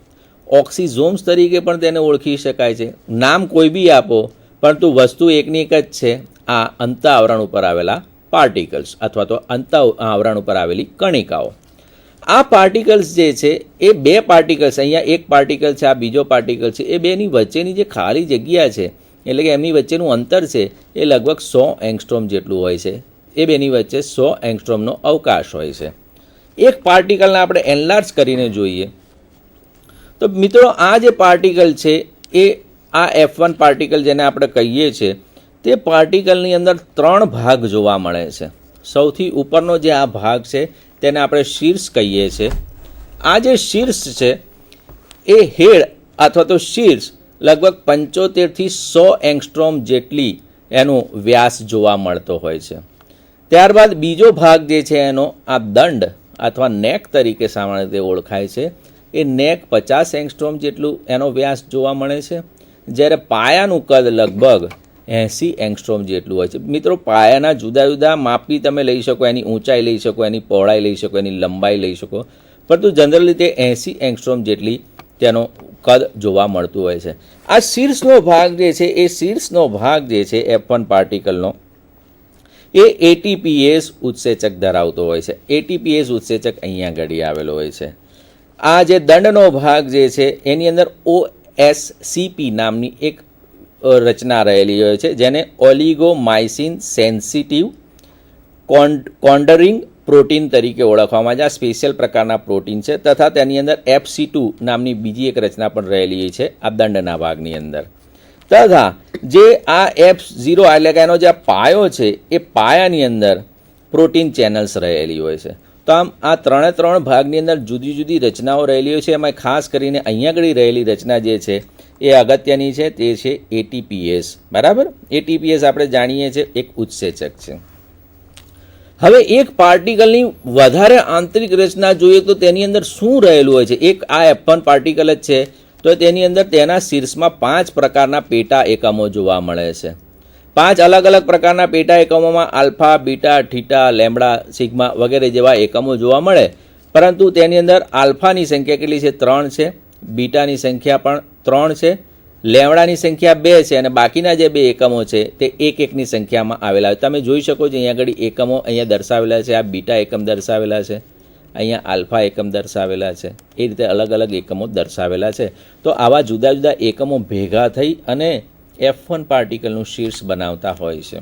ઓક્સિઝોમ્સ તરીકે પણ તેને ઓળખી શકાય છે. નામ કોઈ બી આપો, પરંતુ વસ્તુ એકની એક જ છે, આ અંત આવરણ ઉપર આવેલા પાર્ટિકલ્સ અથવા તો અંત આવરણ ઉપર આવેલી કણિકાઓ. આ પાર્ટિકલ્સ જે છે એ બે પાર્ટિકલ્સ, અહીંયા એક પાર્ટિકલ છે, આ બીજો પાર્ટિકલ છે, એ બેની વચ્ચેની જે ખાલી જગ્યા છે, એટલે કે એમની વચ્ચેનું અંતર છે એ લગભગ 100 એંગસ્ટ્રોમ જેટલું હોય છે. એ બેની વચ્ચે 100 એંગસ્ટ્રોમનો અવકાશ હોય છે. એક પાર્ટિકલને આપણે એનલાર્જ કરીને જોઈએ તો મિત્રો, આ જે પાર્ટિકલ છે એ આ F1 પાર્ટિકલ જેને આપણે કહીએ છીએ, તે પાર્ટિકલની અંદર 3 ભાગ જોવા મળે છે. સૌથી ઉપરનો જે આ ભાગ છે તેને આપણે શીર્ષ કહીએ છીએ. આ જે શીર્ષ છે એ હેડ અથવા તો શીર્ષ લગભગ 75 થી 100 એંગસ્ટ્રોમ જેટલી એનો વ્યાસ જોવા મળતો હોય છે. ત્યારબાદ બીજો ભાગ જે છે એનો આ દંડ અથવા નેક તરીકે સામાન્ય રીતે ઓળખાય છે, એ નેક 50 એંગસ્ટ્રોમ જેટલું એનો વ્યાસ જોવા મળે છે, જ્યારે પાયાનું કદ લગભગ 80 એંગસ્ટ્રોમ જેટલું હોય છે. મિત્રો, પાયાના જુદા જુદા માપી તમે લઈ શકો, એની ઊંચાઈ લઈ શકો, એની પહોળાઈ લઈ શકો, એની લંબાઈ લઈ શકો, પરંતુ જનરલી તે 80 એંગસ્ટ્રોમ જેટલી તેનો કદ જોવા મળતું હોય છે. આ શીર્ષનો ભાગ જે છે, એ શીર્ષનો ભાગ જે છે F1 પાર્ટિકલનો, એ ATPase ઉત્સેચક ધરાવતો હોય છે. ATPase ઉત્સેચક અહીંયા આગળ આવેલો હોય છે. આ જે દંડનો ભાગ જે છે એની અંદર OSCP નામની એક રચના રહેલી હોય છે, જેને ઓલિગોમાઇસિન સેન્સિટિવ કોન્ડરિંગ પ્રોટીન તરીકે ઓળખવામાં આવે છે. આ સ્પેશિયલ પ્રકારના પ્રોટીન છે, તથા તેની અંદર FC2 નામની બીજી એક રચના પણ રહેલી છે આ દંડના ભાગની અંદર. તથા જે આ F0 એટલે કે એનો જે પાયો છે, એ પાયાની અંદર પ્રોટીન ચેનલ્સ રહેલી હોય છે. તો આમ આ ત્રણ ભાગની અંદર જુદી જુદી રચનાઓ રહેલી હોય છે. એમાં ખાસ કરીને અહીંયા આગળ રહેલી રચના જે છે એ અગત્યની છે, તે છે ATPase. બરાબર, ATPase આપણે જાણીએ છીએ એક ઉત્સેચક છે. હવે એક પાર્ટિકલની વધારે આંતરિક રચના જોઈએ તો તેની અંદર શું રહેલું હોય છે. એક આ F1 પાર્ટિકલ જ છે, તો તેની અંદર તેના શીર્ષમાં 5 પ્રકારના પેટા એકમો જોવા મળે છે. 5 અલગ અલગ પ્રકારના પેટા એકમોમાં alpha, beta, theta, lambda, sigma વગેરે જેવા એકમો જોવા મળે, પરંતુ તેની અંદર આલ્ફાની સંખ્યા કેટલી છે? 3 છે. બીટાની સંખ્યા પણ 3 છે. લેમ્બડાની સંખ્યા 2 છે, અને બાકીના જે 2 એકમો છે તે એકની સંખ્યામાં આવેલા હોય. તમે જોઈ શકો છો અહીંયા આગળ એકમો અહીંયા દર્શાવેલા છે. આ બીટા એકમ દર્શાવેલા છે, અહીંયા આલ્ફા એકમ દર્શાવેલા છે, એ રીતે અલગ અલગ એકમો દર્શાવેલા છે. તો આવા જુદા જુદા એકમો ભેગા થઈ અને F1 પાર્ટિકલનું શીર્ષ બનાવતા હોય છે.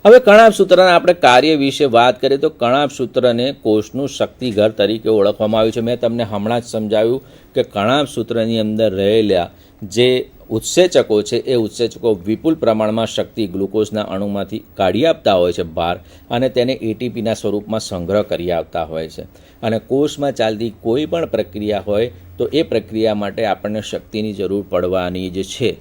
હવે કણાભ સૂત્રના આપણે કાર્ય વિશે વાત કરીએ તો કણાભ સૂત્રને કોષનું શક્તિઘર તરીકે ઓળખવામાં આવ્યું છે. મેં તમને હમણાં જ સમજાવ્યું કે કણાભ સૂત્રની અંદર રહેલા જે ઉત્સેચકો છે, એ ઉત્સેચકો વિપુલ પ્રમાણમાં શક્તિ ગ્લુકોઝના અણુમાંથી કાઢી આપતા હોય છે બહાર, અને તેને ATPના સ્વરૂપમાં સંગ્રહ કરી આવતા હોય છે. અને કોષમાં ચાલતી કોઈ પણ પ્રક્રિયા હોય તો એ પ્રક્રિયા માટે આપણને શક્તિની જરૂર પડવાની જ છે.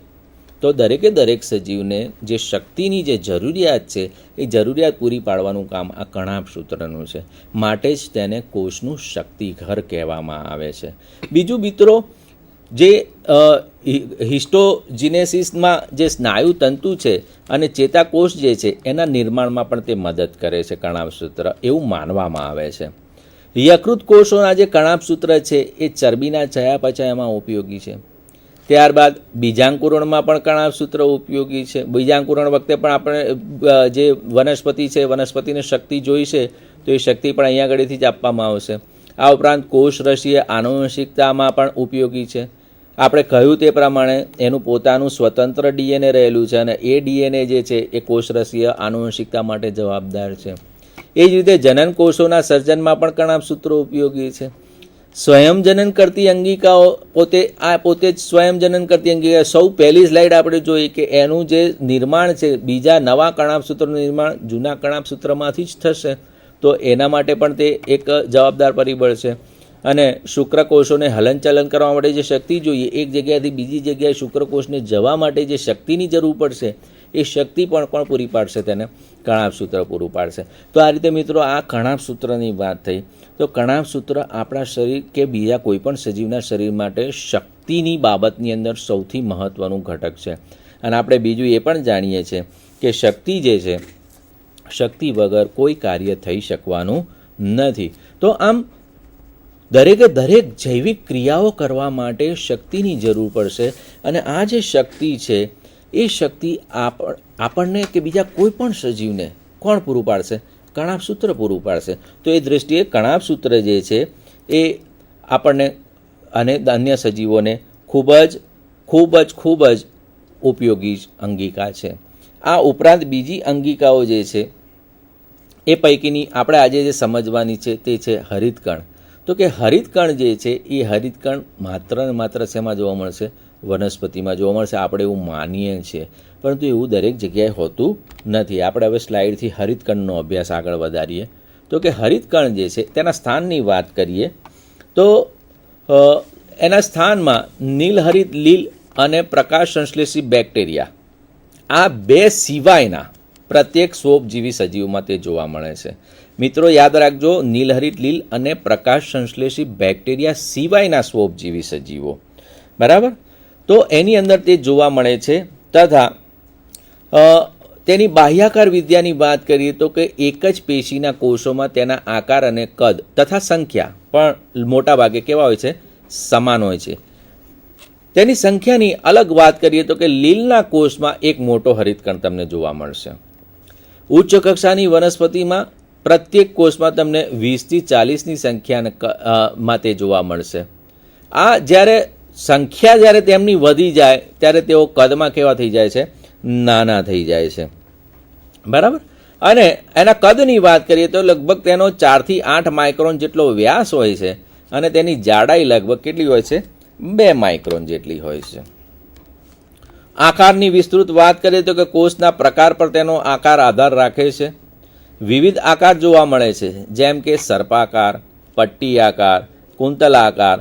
તો દરેકે દરેક સજીવને જે શક્તિની જે જરૂરિયાત છે, એ જરૂરિયાત પૂરી પાડવાનું કામ આ કણાભ સૂત્રનું છે. માટે જ તેને કોષનું શક્તિઘર કહેવામાં આવે છે. બીજું મિત્રો, જે હિસ્ટોજિનેસિસમાં જે સ્નાયુ તંતુ છે અને ચેતાકોષ જે છે એના નિર્માણમાં પણ તે મદદ કરે છે કણાભ સૂત્ર, એવું માનવામાં આવે છે. યકૃત કોષોના જે કણાભ સૂત્ર છે એ ચરબીના ચયાપચયમાં ઉપયોગી છે. ત્યારબાદ બીજાંકુરણમાં પણ કણાભ સૂત્ર ઉપયોગી છે. બીજાંકુરણ વખતે પણ આપણે જે વનસ્પતિ છે, વનસ્પતિને શક્તિ જોઈ છે, તો એ શક્તિ પણ અહીંયા આગળથી જ આપવામાં આવશે. આ ઉપરાંત કોષરસીય આનુવંશિકતામાં પણ ઉપયોગી છે. આપણે કહ્યું તે પ્રમાણે એનું પોતાનું સ્વતંત્ર DNA રહેલું છે, અને એ DNA જે છે એ કોષરસીય આનુવંશિકતા માટે જવાબદાર છે. એ જ રીતે જનન કોષોના સર્જનમાં પણ કણાભ સૂત્રો ઉપયોગી છે. સ્વયંજનન કરતી અંગિકાઓ પોતે જ સ્વયંજનન કરતી અંગિકા. સૌ પહેલી સ્લાઇડ આપણે જોઈ કે એનું જે નિર્માણ છે, બીજા નવા કણાભ સૂત્રનું નિર્માણ જૂના કણાભ સૂત્રમાંથી જ થશે. તો એના માટે પણ તે એક જવાબદાર પરિબળ છે. અને શુક્રકોષોને હલનચલન કરવા માટે જે શક્તિ જોઈએ, એક જગ્યાએથી બીજી જગ્યાએ શુક્રકોષને જવા માટે જે શક્તિની જરૂર પડશે, એ શક્તિ પણ કોણ પૂરી પાડશે? તેને કણાભ સૂત્ર પૂરું પાડશે. તો આ રીતે મિત્રો આ કણાભ સૂત્રની વાત થઈ. તો કણાભ સૂત્ર આપણા શરીર કે બીજા કોઈ પણ સજીવના શરીર માટે શક્તિની બાબતની અંદર સૌથી મહત્ત્વનું ઘટક છે. અને આપણે બીજું એ પણ જાણીએ છીએ કે શક્તિ જે છે, શક્તિ વગર કોઈ કાર્ય થઈ શકવાનું નથી. તો આમ દરેકે દરેક જૈવિક ક્રિયાઓ કરવા માટે શક્તિની જરૂર પડશે. અને આ જે શક્તિ છે, એ શક્તિ આપણને કે બીજા કોઈ પણ સજીવને કોણ પૂરું પાડશે? કણાભ સૂત્ર પૂરું પાડશે. તો એ દૃષ્ટિએ કણાભ સૂત્ર જે છે એ આપણને અને અન્ય સજીવોને ખૂબ જ ઉપયોગી અંગિકા છે. આ ઉપરાંત બીજી અંગિકાઓ જે છે એ પૈકીની આપણે આજે જે સમજવાની છે તે છે હરિતકણ. તો કે હરિતકણ જે છે એ હરિતકણ માત્ર ને માત્ર શેમાં જોવા મળશે? વનસ્પતિમાં જોવા મળશે. આપણે એવું માનીએ છીએ, પરંતુ એવું દરેક જગ્યાએ હોતું નથી. આપણે હવે સ્લાઇડથી હરિતકણનો અભ્યાસ આગળ વધારીએ. તો કે હરિતકણ જે છે તેના સ્થાનની વાત કરીએ તો એના સ્થાનમાં નીલહરિત લીલ અને પ્રકાશ સંશ્લેષી બેક્ટેરિયા, આ બે સિવાયના પ્રત્યેક સોપજીવી સજીવમાં તે જોવા મળે છે. મિત્રો યાદ રાખજો, નીલહરિત લીલ અને પ્રકાશ સંશ્લેષી બેક્ટેરિયા સિવાયના સ્વોપજીવી સજીવો, બરાબર. તો એની અંદર તે જોવા મળે છે. તથા તેની બાહ્યાકાર વિદ્યાની વાત કરીએ તો કે એક જ પેશીના કોષોમાં તેના આકાર અને કદ તથા સંખ્યા પણ મોટા ભાગે કેવા હોય છે? સમાન હોય છે. તેની સંખ્યાની અલગ વાત કરીએ તો કે લીલના કોષમાં એક મોટો હરિતકણ તમને જોવા મળશે. ઉચ્ચ કક્ષાની વનસ્પતિમાં પ્રત્યેક કોષમાં તમને 20 થી 40ની સંખ્યામાં તે જોવા મળશે. આ જ્યારે સંખ્યા જ્યારે તેમની વધી જાય ત્યારે તેઓ કદમાં કેવા થઈ જાય છે? નાના થઈ જાય છે, બરાબર. અને એના કદની વાત કરીએ તો લગભગ તેનો 4 થી 8 માઇક્રોન જેટલો વ્યાસ હોય છે અને તેની જાડાઈ લગભગ કેટલી હોય છે? 2 માઇક્રોન જેટલી હોય છે. આકારની વિસ્તૃત વાત કરીએ તો કે કોષના પ્રકાર પર તેનો આકાર આધાર રાખે છે. વિવિધ આકાર જોવા મળે છે, જેમ કે સર્પાકાર, પટ્ટી આકાર, કુંતલ આકાર,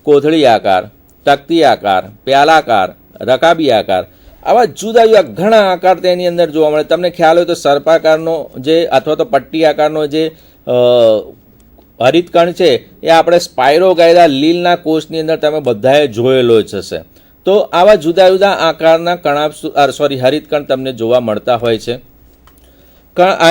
કોથળી આકાર, તકતી આકાર, પ્યાલાકાર, રકાબી આકાર, આવા જુદા જુદા ઘણા આકાર તેની અંદર જોવા મળે. તમને ખ્યાલ હોય તો સર્પાકારનો જે અથવા તો પટ્ટી આકારનો જે હરિતકણ છે એ આપણે સ્પાયરોગાયરા લીલના કોષની અંદર તમે બધાએ જોયેલો જ હશે. તો આવા જુદા જુદા આકારના હરિતકણ તમને જોવા મળતા હોય છે.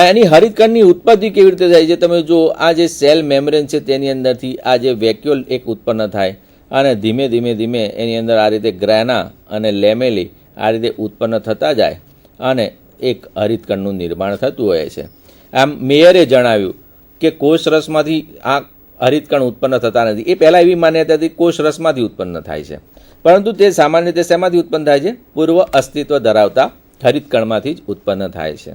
એની હરિતકણની ઉત્પત્તિ કેવી રીતે થાય છે? તમે જો આ જે સેલ મેમ્બ્રેન છે તેની અંદરથી આ જે વેક્યુલ એક ઉત્પન્ન થાય અને ધીમે ધીમે ધીમે એની અંદર આ રીતે ગ્રેના અને લેમેલી આ રીતે ઉત્પન્ન થતા જાય અને એક હરિતકણનું નિર્માણ થતું હોય છે. આમ મેયરે જણાવ્યું કે કોષ રસમાંથી આ હરિતકણ ઉત્પન્ન થતા નથી. એ પહેલાં એવી માન્યતા હતી કોષ રસમાંથી ઉત્પન્ન થાય છે, પરંતુ તે સામાન્ય રીતે શેમાંથી ઉત્પન્ન થાય છે? પૂર્વ અસ્તિત્વ ધરાવતા હરિતકણમાંથી જ ઉત્પન્ન થાય છે.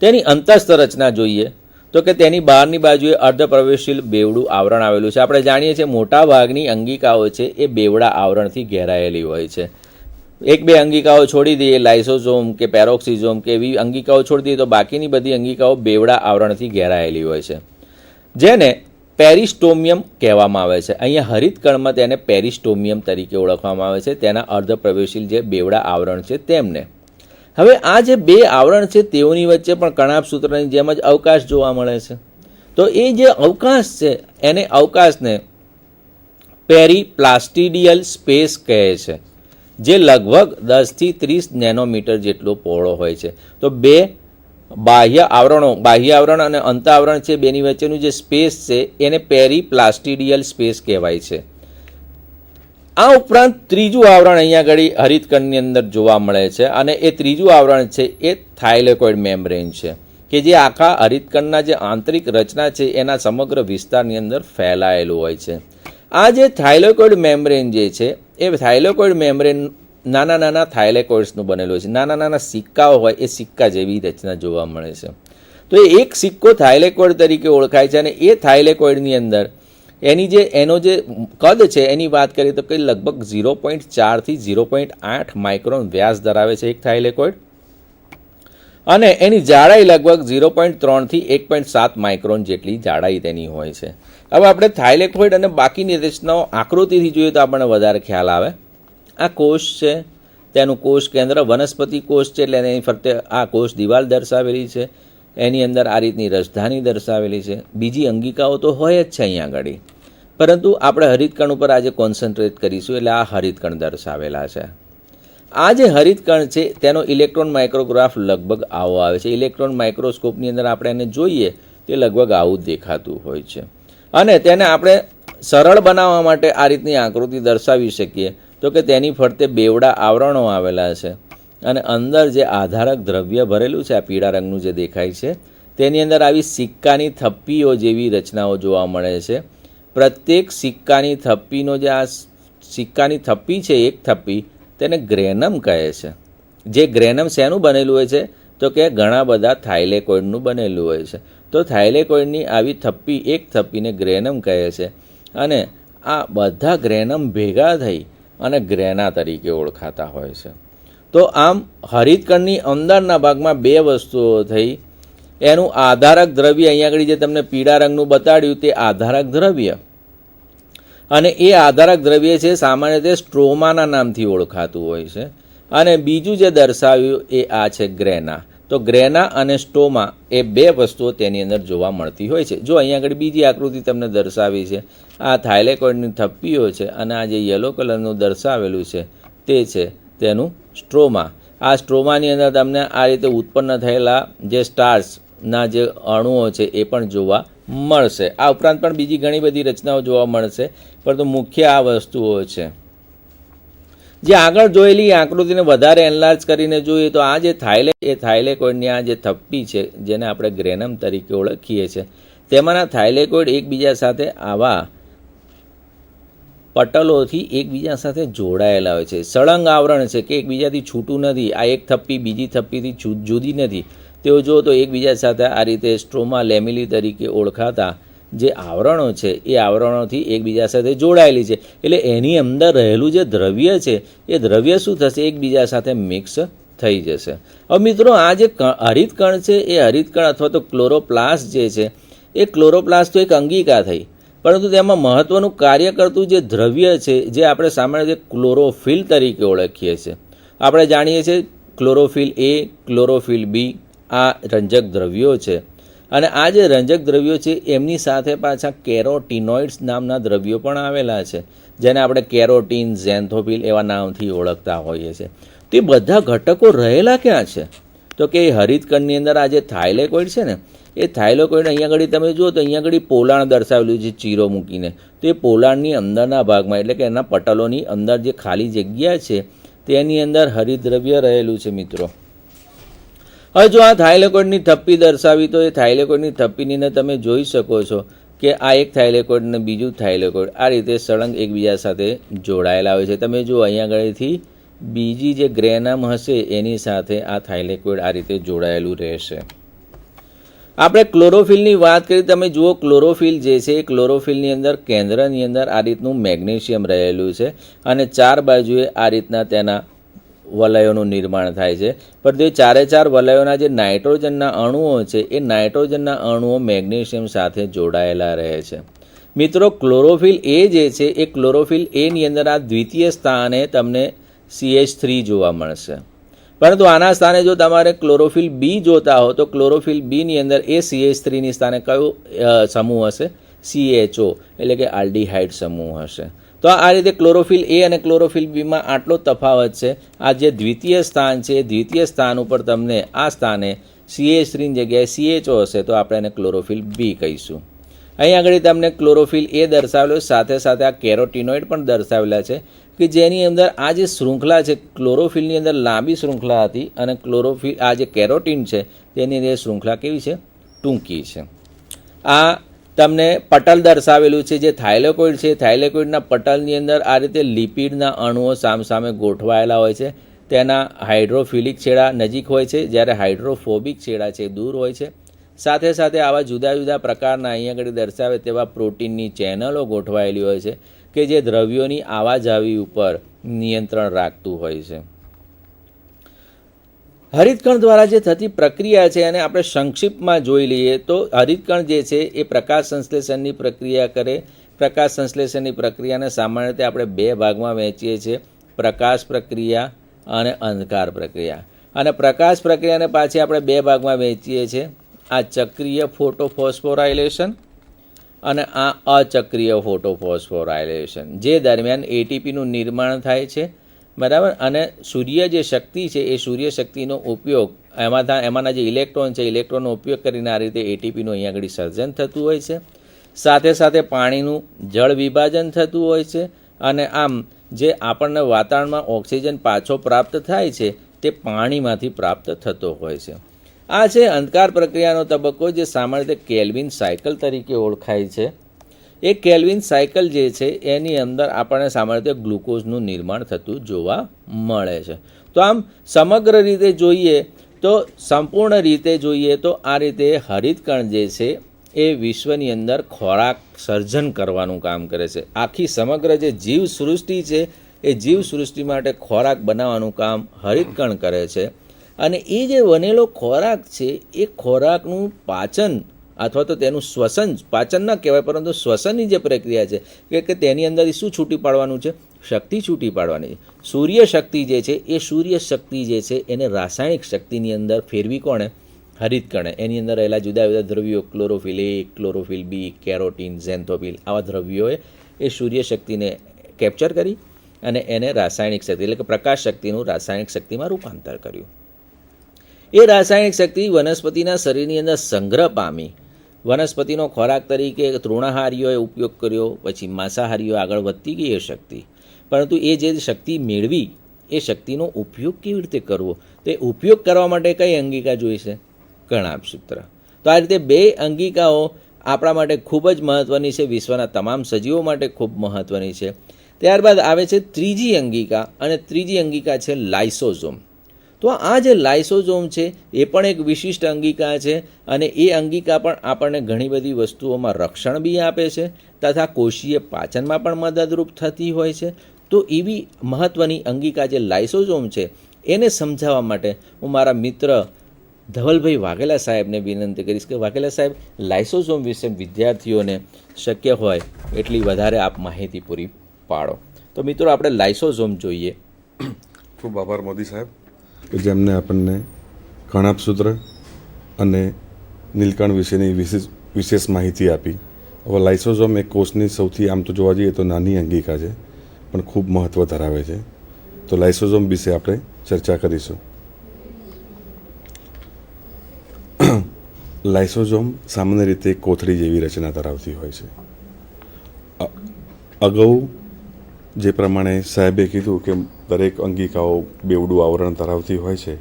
તેની અંતસ્થ રચના જોઈએ તો કે તેની બહારની બાજુએ અર્ધપ્રવેશશીલ બેવડું આવરણ આવેલું છે. આપણે જાણીએ છીએ મોટા ભાગની અંગિકાઓ છે એ બેવડા આવરણથી ઘેરાયેલી હોય છે. એક બે અંગિકાઓ છોડી દઈએ, લાઇસોઝોમ કે પેરોક્સિઝોમ કે એવી અંગિકાઓ છોડી દઈએ તો બાકીની બધી અંગિકાઓ બેવડા આવરણથી ઘેરાયેલી હોય છે, જેને પેરિસ્ટોમિયમ કહેવામાં આવે છે. અહીંયા હરિતકણમાં તેને પેરિસ્ટોમિયમ તરીકે ઓળખવામાં આવે છે, તેના અર્ધપ્રવેશીલ જે બેવડા આવરણ છે તેમને. હવે આ જે બે આવરણ છે તેઓની વચ્ચે પણ કણાભસૂત્રની જેમ જ અવકાશ જોવા મળે છે. તો એ જે અવકાશ છે એને અવકાશને પેરીપ્લાસ્ટિડિયલ સ્પેસ કહે છે, જે લગભગ 10 થી 30 નેનોમીટર જેટલો પહોળો હોય છે. તો બે બાહ્ય આવરણ અને અંતઃઆવરણ છે, બેની વચ્ચેનું જે સ્પેસ છે એને પેરીપ્લાસ્ટિડિયલ સ્પેસ કહેવાય છે. આ ઉપરાંત ત્રીજું આવરણ અહીંયા આગળ હરિતકણની અંદર જોવા મળે છે અને એ ત્રીજું આવરણ છે એ થાઇલેકોઇડ મેમ્બ્રેન છે, કે જે આખા હરિતકણના જે આંતરિક રચના છે એના સમગ્ર વિસ્તારની અંદર ફેલાયેલું હોય છે. આ જે થાઇલેકોઇડ મેમ્બ્રેન જે છે એ થાઇલેકોઇડ મેમ્બ્રેન નાના નાના થાઇલેકોઇડ્સનું બનેલું હોય છે. નાના નાના સિક્કાઓ હોય એ સિક્કા જેવી રચના જોવા મળે છે. તો એ એક સિક્કો થાઇલેકોઇડ તરીકે ઓળખાય છે અને એ થાઇલેકોઇડની અંદર એનો જે કદ છે એની વાત કરીએ તો કે લગભગ 0.4 થી 0.8 માઇક્રોન વ્યાસ ધરાવે છે એક થાઇલેકોઇડ, અને એની જાડાઈ લગભગ 0.3 થી 1.7 માઇક્રોન જેટલી જાડાઈ તેની હોય છે. હવે આપણે થાઇલેકોઇડ અને બાકીની રચનાઓ આકૃતિથી જોઈએ તો આપણને વધારે ખ્યાલ આવે. આ કોષ છે, તેનું કોષ કેન્દ્ર વનસ્પતિ કોષ છે, એટલે એની ફરતે આ કોષ દિવાલ દર્શાવેલી છે. એની અંદર આ રીતની રજધાની દર્શાવેલી છે. બીજી અંગિકાઓ તો હોય જ છે અહીંયા આગળ, પરંતુ આપણે હરિતકણ ઉપર આજે કોન્સન્ટ્રેટ કરીશું, એટલે આ હરિતકણ દર્શાવેલા છે. આ જે હરિતકણ છે તેનો ઇલેક્ટ્રોન માઇક્રોગ્રાફ લગભગ આવો આવે છે. ઇલેક્ટ્રોન માઇક્રોસ્કોપની અંદર આપણે એને જોઈએ તે લગભગ આવું જ દેખાતું હોય છે. અને તેને આપણે સરળ બનાવવા માટે આ રીતની આકૃતિ દર્શાવી શકીએ તો કે તેની ફરતે બેવડા આવરણો આવેલા છે અને અંદર જે આધારક દ્રવ્ય ભરેલું છે, આ પીળા રંગનું જે દેખાય છે, તેની અંદર આવી સિક્કાની થપ્પીઓ જેવી રચનાઓ જોવા મળે છે. પ્રત્યેક સિક્કાની થપ્પીનો જે આ સિક્કાની થપ્પી છે, એક થપ્પી, તેને ગ્રેનમ કહે છે. જે ગ્રેનમ શેનું બનેલું હોય છે તો કે ઘણા બધા થાઇલેકોઇડનું બનેલું હોય છે. તો થાઇલેકોઇડની આવી થપ્પી, એક થપ્પીને ગ્રેનમ કહે છે, અને આ બધા ગ્રેનમ ભેગા થઈ અને ગ્રેના તરીકે ઓળખાતા હોય છે. તો આમ હરિતકણની અંદરના ભાગમાં બે વસ્તુઓ થઈ. એનું આધારક દ્રવ્ય અહીંયા આગળ જે તમને પીળા રંગનું બતાડ્યું તે આધારક દ્રવ્ય, અને એ આધારક દ્રવ્ય છે સામાન્ય રીતે સ્ટ્રોમાના નામથી ઓળખાતું હોય છે. અને બીજું જે દર્શાવ્યું એ આ છે ગ્રેના. તો ગ્રેના અને સ્ટોમા એ બે વસ્તુઓ તેની અંદર જોવા મળતી હોય છે. જો અહીંયા આગળ બીજી આકૃતિ તમને દર્શાવી છે, આ થાઇલેકોઇડની થપ્પીઓ છે અને આ જે યલો કલરનું દર્શાવેલું છે તે છે તેનું સ્ટ્રોમા. આ સ્ટ્રોમાની અંદર તમને આ રીતે ઉત્પન્ન થયેલા જે સ્ટાર્સના જે અણુઓ છે એ પણ જોવા મળશે. આ ઉપરાંત પણ બીજી ઘણી બધી રચનાઓ જોવા મળશે, પરંતુ મુખ્ય આ વસ્તુઓ છે. જે આગળ જોયેલી આકૃતિને વધારે એનલાર્જ કરીને જોઈએ તો આ જે થાઇલેકોઇડની આ જે થપ્પી છે, જેને આપણે ગ્રેનમ તરીકે ઓળખીએ છીએ, તેમાંના થાઇલેકોઇડ એકબીજા સાથે આવા પટલોથી એકબીજા સાથે જોડાયેલા હોય છે. સળંગ આવરણ છે કે એકબીજાથી છૂટું નથી. આ એક થપ્પી બીજી થપ્પીથી જુદી નથી. તેઓ જો તો એકબીજા સાથે આ રીતે સ્ટ્રોમા લેમિલી તરીકે ઓળખાતા જે આવરણો છે એ આવરણોથી એકબીજા સાથે જોડાયેલી છે. એટલે એની અંદર રહેલું જે દ્રવ્ય છે એ દ્રવ્ય શું થશે, એકબીજા સાથે મિક્સ થઈ જશે. હવે મિત્રો, આ જે હરિતકણ છે એ હરિતકણ અથવા તો ક્લોરોપ્લાસ્ટ જે છે એ ક્લોરોપ્લાસ્ટ તો એક અંગિકા થઈ, પરંતુ તેમાં મહત્વનું કાર્ય કરતું જે દ્રવ્ય છે જે આપણે સામાન્ય રીતે ક્લોરોફિલ તરીકે ઓળખીએ છીએ. આપણે જાણીએ છીએ ક્લોરોફિલ એ, ક્લોરોફિલ બી આ રંજક દ્રવ્યો છે. અને આ જે રંજક દ્રવ્યો છે એમની સાથે પાછા કેરોટીનોઇડ્સ નામના દ્રવ્યો પણ આવેલા છે, જેને આપણે કેરોટીન, ઝેન્થોફિલ એવા નામથી ઓળખતા હોઈએ છીએ. તે બધા ઘટકો રહેલા ક્યાં છે? તો કે હરિતકણની અંદર આ જે થાઇલેકોઇડ છે ને, એ થાઇલેકોઇડ અહીંયા આગળ તમે જુઓ તો અહીંયા આગળ પોલાણ દર્શાવેલું છે ચીરો મૂકીને. તો એ પોલાણની અંદરના ભાગમાં એટલે કે એના પટલોની અંદર જે ખાલી જગ્યા છે તેની અંદર હરિતદ્રવ્ય રહેલું છે મિત્રો. હવે જો આ થાઇલેકોઇડની થપ્પી દર્શાવી તો એ થાઇલેકોઇડની થપ્પીની અંદર તમે જોઈ શકો છો કે આ એક થાઇલેકોઇડ અને બીજું થાઇલેકોઇડ આ રીતે સળંગ એકબીજા સાથે જોડાયેલા હોય છે. તમે જુઓ અહીંયા આગળથી બીજી જે ગ્રેનમ હશે એની સાથે આ થાઇલેકોઇડ આ રીતે જોડાયેલું રહેશે. આપણે ક્લોરોફિલની વાત કરી, તમે જુઓ ક્લોરોફિલ જે છે એ ક્લોરોફિલની અંદર કેન્દ્રની અંદર આ રીતનું મેગ્નેશિયમ રહેલું છે અને ચાર બાજુએ આ રીતના તેના વલયોનું નિર્માણ થાય છે. પણ તે ચારે ચાર વલયોના જે નાઇટ્રોજનના અણુઓ છે એ નાઇટ્રોજનના અણુઓ મેગ્નેશિયમ સાથે જોડાયેલા રહે છે. મિત્રો, ક્લોરોફિલ એ જે છે એ ક્લોરોફિલ એની અંદર આ દ્વિતીય સ્થાને તમને CH3 જોવા મળશે, પરંતુ આના સ્થાને જો તમારે ક્લોરોફિલ બી જોતા હો તો ક્લોરોફિલ બીની અંદર એ CH3ની સ્થાને કયો સમૂહ હશે? CHO એટલે કે આલ્ડીહાઇડ સમૂહ હશે. તો આ રીતે ક્લોરોફિલ એ અને ક્લોરોફિલ બીમાં આટલો તફાવત છે. આ જે દ્વિતીય સ્થાન છે, દ્વિતીય સ્થાન ઉપર તમને આ સ્થાને CH3ની જગ્યાએ CHO હશે તો આપણે એને ક્લોરોફિલ બી કહીશું. અહીં આગળ તમને ક્લોરોફિલ એ દર્શાવેલો, સાથે સાથે આ કેરોટીનોઇડ પણ દર્શાવેલા છે કે જેની અંદર આ જે શૃંખલા છે ક્લોરોફિલની અંદર લાંબી શૃંખલા હતી અને ક્લોરોફિલ આ જે કેરોટીન છે તેની અંદર શૃંખલા કેવી છે? ટૂંકી છે. આ તમને પટલ દર્શાવેલું છે જે થાઇલેકોઇડ છે. થાઇલેકોઇડના પટલની અંદર આ રીતે લિપિડના અણુઓ સામસામે ગોઠવાયેલા હોય છે. તેના હાઇડ્રોફિલિક છેડા નજીક હોય છે, જ્યારે હાઇડ્રોફોબિક છેડા છે દૂર હોય છે. સાથે સાથે આવા જુદા જુદા પ્રકારના અહીંયા આગળ દર્શાવે તેવા પ્રોટીનની ચેનલો ગોઠવાયેલી હોય છે કે જે દ્રવ્યોની આવાજાવી ઉપર નિયંત્રણ રાખતું હોય છે. હરિતકણ દ્વારા જે થતી પ્રક્રિયા છે અને આપણે સંક્ષિપ્તમાં જોઈ લઈએ તો હરિતકણ જે છે એ પ્રકાશ સંશ્લેષણની પ્રક્રિયા કરે. પ્રકાશ સંશ્લેષણની પ્રક્રિયાને સામાન્ય રીતે આપણે બે ભાગમાં વહેંચીએ છીએ, પ્રકાશ પ્રક્રિયા અને અંધકાર પ્રક્રિયા. અને પ્રકાશ પ્રક્રિયાને પાછી આપણે બે ભાગમાં વહેંચીએ છીએ, આ ચક્રીય ફોટોફોસ્ફોરાયલેશન અને આ અચક્રીય ફોટોફોસ્ફોરાયલેશન, જે દરમિયાન ATPનું નિર્માણ થાય છે, બરાબર. અને સૂર્ય જે શક્તિ છે એ સૂર્ય શક્તિનો ઉપયોગ એમાંના જે ઇલેક્ટ્રોન છે ઇલેક્ટ્રોનનો ઉપયોગ કરીને આ રીતે ATPનું અહીંયા આગળ સર્જન થતું હોય છે. સાથે સાથે પાણીનું જળ વિભાજન થતું હોય છે અને આમ જે આપણને વાતાવરણમાં ઓક્સિજન પાછો પ્રાપ્ત થાય છે તે પાણીમાંથી પ્રાપ્ત થતો હોય છે. આ છે અંધકાર પ્રક્રિયાનો તબક્કો, જે સામાન્ય રીતે કેલ્વિન સાયકલ તરીકે ઓળખાય છે. એ કેલ્વિન સાયકલ જે છે એની અંદર આપણને સામાન્ય રીતે ગ્લુકોઝનું નિર્માણ થતું જોવા મળે છે. તો આમ સમગ્ર રીતે જોઈએ તો, સંપૂર્ણ રીતે જોઈએ તો આ રીતે હરિતકણ જે છે એ વિશ્વની અંદર ખોરાક સર્જન કરવાનું કામ કરે છે. આખી સમગ્ર જે જીવસૃષ્ટિ છે એ જીવસૃષ્ટિ માટે ખોરાક બનાવવાનું કામ હરિતકણ કરે છે. અને એ જે બનેલો ખોરાક છે એ ખોરાકનું પાચન અથવા તો તેનું શ્વસન, પાચન ન કહેવાય પરંતુ શ્વસનની જે પ્રક્રિયા છે કે તેની અંદર શું છૂટી પાડવાનું છે? શક્તિ છૂટી પાડવાની છે. સૂર્ય શક્તિ જે છે એ સૂર્ય શક્તિ જે છે એને રાસાયણિક શક્તિની અંદર ફેરવી કોણે? હરિતકણે. એની અંદર રહેલા જુદા જુદા દ્રવ્યો ક્લોરોફિલ એ, ક્લોરોફિલ બી, કેરોટીન, ઝેન્થોફિલ આવા દ્રવ્યોએ એ સૂર્ય શક્તિને કેપ્ચર કરી અને એને રાસાયણિક શક્તિ એટલે કે પ્રકાશ શક્તિનું રાસાયણિક શક્તિમાં રૂપાંતર કર્યું. એ રાસાયણિક શક્તિ વનસ્પતિના શરીરની અંદર સંગ્રહ પામી. વનસ્પતિનો ખોરાક તરીકે તૃણાહારીઓએ ઉપયોગ કર્યો, પછી માંસાહારીઓ આગળ વધતી ગઈ એ શક્તિ. પરંતુ એ જે શક્તિ મેળવી એ શક્તિનો ઉપયોગ કેવી રીતે કરવો? તો એ ઉપયોગ કરવા માટે કઈ અંગિકા જોઈશે? કણાભસૂત્ર. તો આ રીતે બે અંગિકાઓ આપણા માટે ખૂબ જ મહત્ત્વની છે, વિશ્વના તમામ સજીવો માટે ખૂબ મહત્ત્વની છે. ત્યારબાદ આવે છે ત્રીજી અંગિકા, અને ત્રીજી અંગિકા છે લાઇસોઝોમ. તો આ જે લાઇસોઝોમ છે એ પણ એક વિશિષ્ટ અંગિકા છે, અને એ અંગિકા પણ આપણને ઘણી બધી વસ્તુઓમાં રક્ષણ બી આપે છે તથા કોષીય પાચનમાં પણ મદદરૂપ થતી હોય છે. તો એવી મહત્ત્વની અંગિકા જે લાઇસોઝોમ છે એને સમજાવવા માટે હું મારા મિત્ર ધવલભાઈ વાઘેલા સાહેબને વિનંતી કરીશ કે વાઘેલા સાહેબ, લાઇસોઝોમ વિશે વિદ્યાર્થીઓને શક્ય હોય એટલી વધારે આપ માહિતી પૂરી પાડો. તો મિત્રો આપણે લાઇસોઝોમ જોઈએ. ખૂબ આભાર મોદી સાહેબ કે જેમને આપણને કણાભસૂત્ર અને નીલકણ વિશેની વિશેષ માહિતી આપી. હવે લાઇસોઝોમ એક કોષની સૌથી આમ તો જોવા જઈએ તો નાની અંગિકા છે, પણ ખૂબ મહત્ત્વ ધરાવે છે. તો લાઇસોઝોમ વિશે આપણે ચર્ચા કરીશું. લાઇસોઝોમ સામાન્ય રીતે કોથળી જેવી રચના ધરાવતી હોય છે. અગાઉ જે પ્રમાણે સાહેબે કીધું કે દરેક અંગિકાઓ બેવડું આવરણ ધરાવતી હોય છે,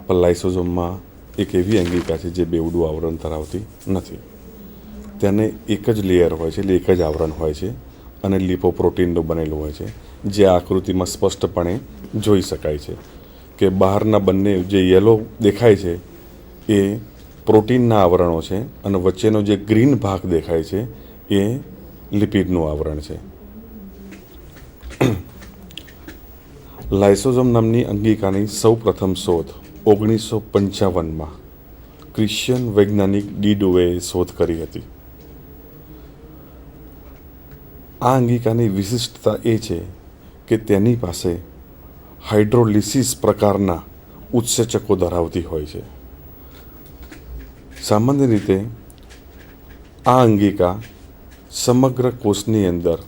પણ લાઇસોઝોમમાં એક એવી અંગિકા છે જે બેવડું આવરણ ધરાવતી નથી. તેને એક જ લેયર હોય છે, એટલે એક જ આવરણ હોય છે, અને લિપોપ્રોટીનનું બનેલું હોય છે, જે આકૃતિમાં સ્પષ્ટપણે જોઈ શકાય છે કે બહારના બંને જે યલો દેખાય છે એ પ્રોટીનના આવરણો છે, અને વચ્ચેનો જે ગ્રીન ભાગ દેખાય છે એ લિપિડનું આવરણ છે. લાઇસોઝોમ નામની અંગિકાની સૌ પ્રથમ શોધ 1955માં ક્રિશ્ચિયન વૈજ્ઞાનિક ડી ડુવેએ શોધ કરી હતી. આ અંગિકાની વિશિષ્ટતા એ છે કે તેની પાસે હાઇડ્રોલિસિસ પ્રકારના ઉત્સેચકો ધરાવતી હોય છે. સામાન્ય રીતે આ અંગિકા સમગ્ર કોષની અંદર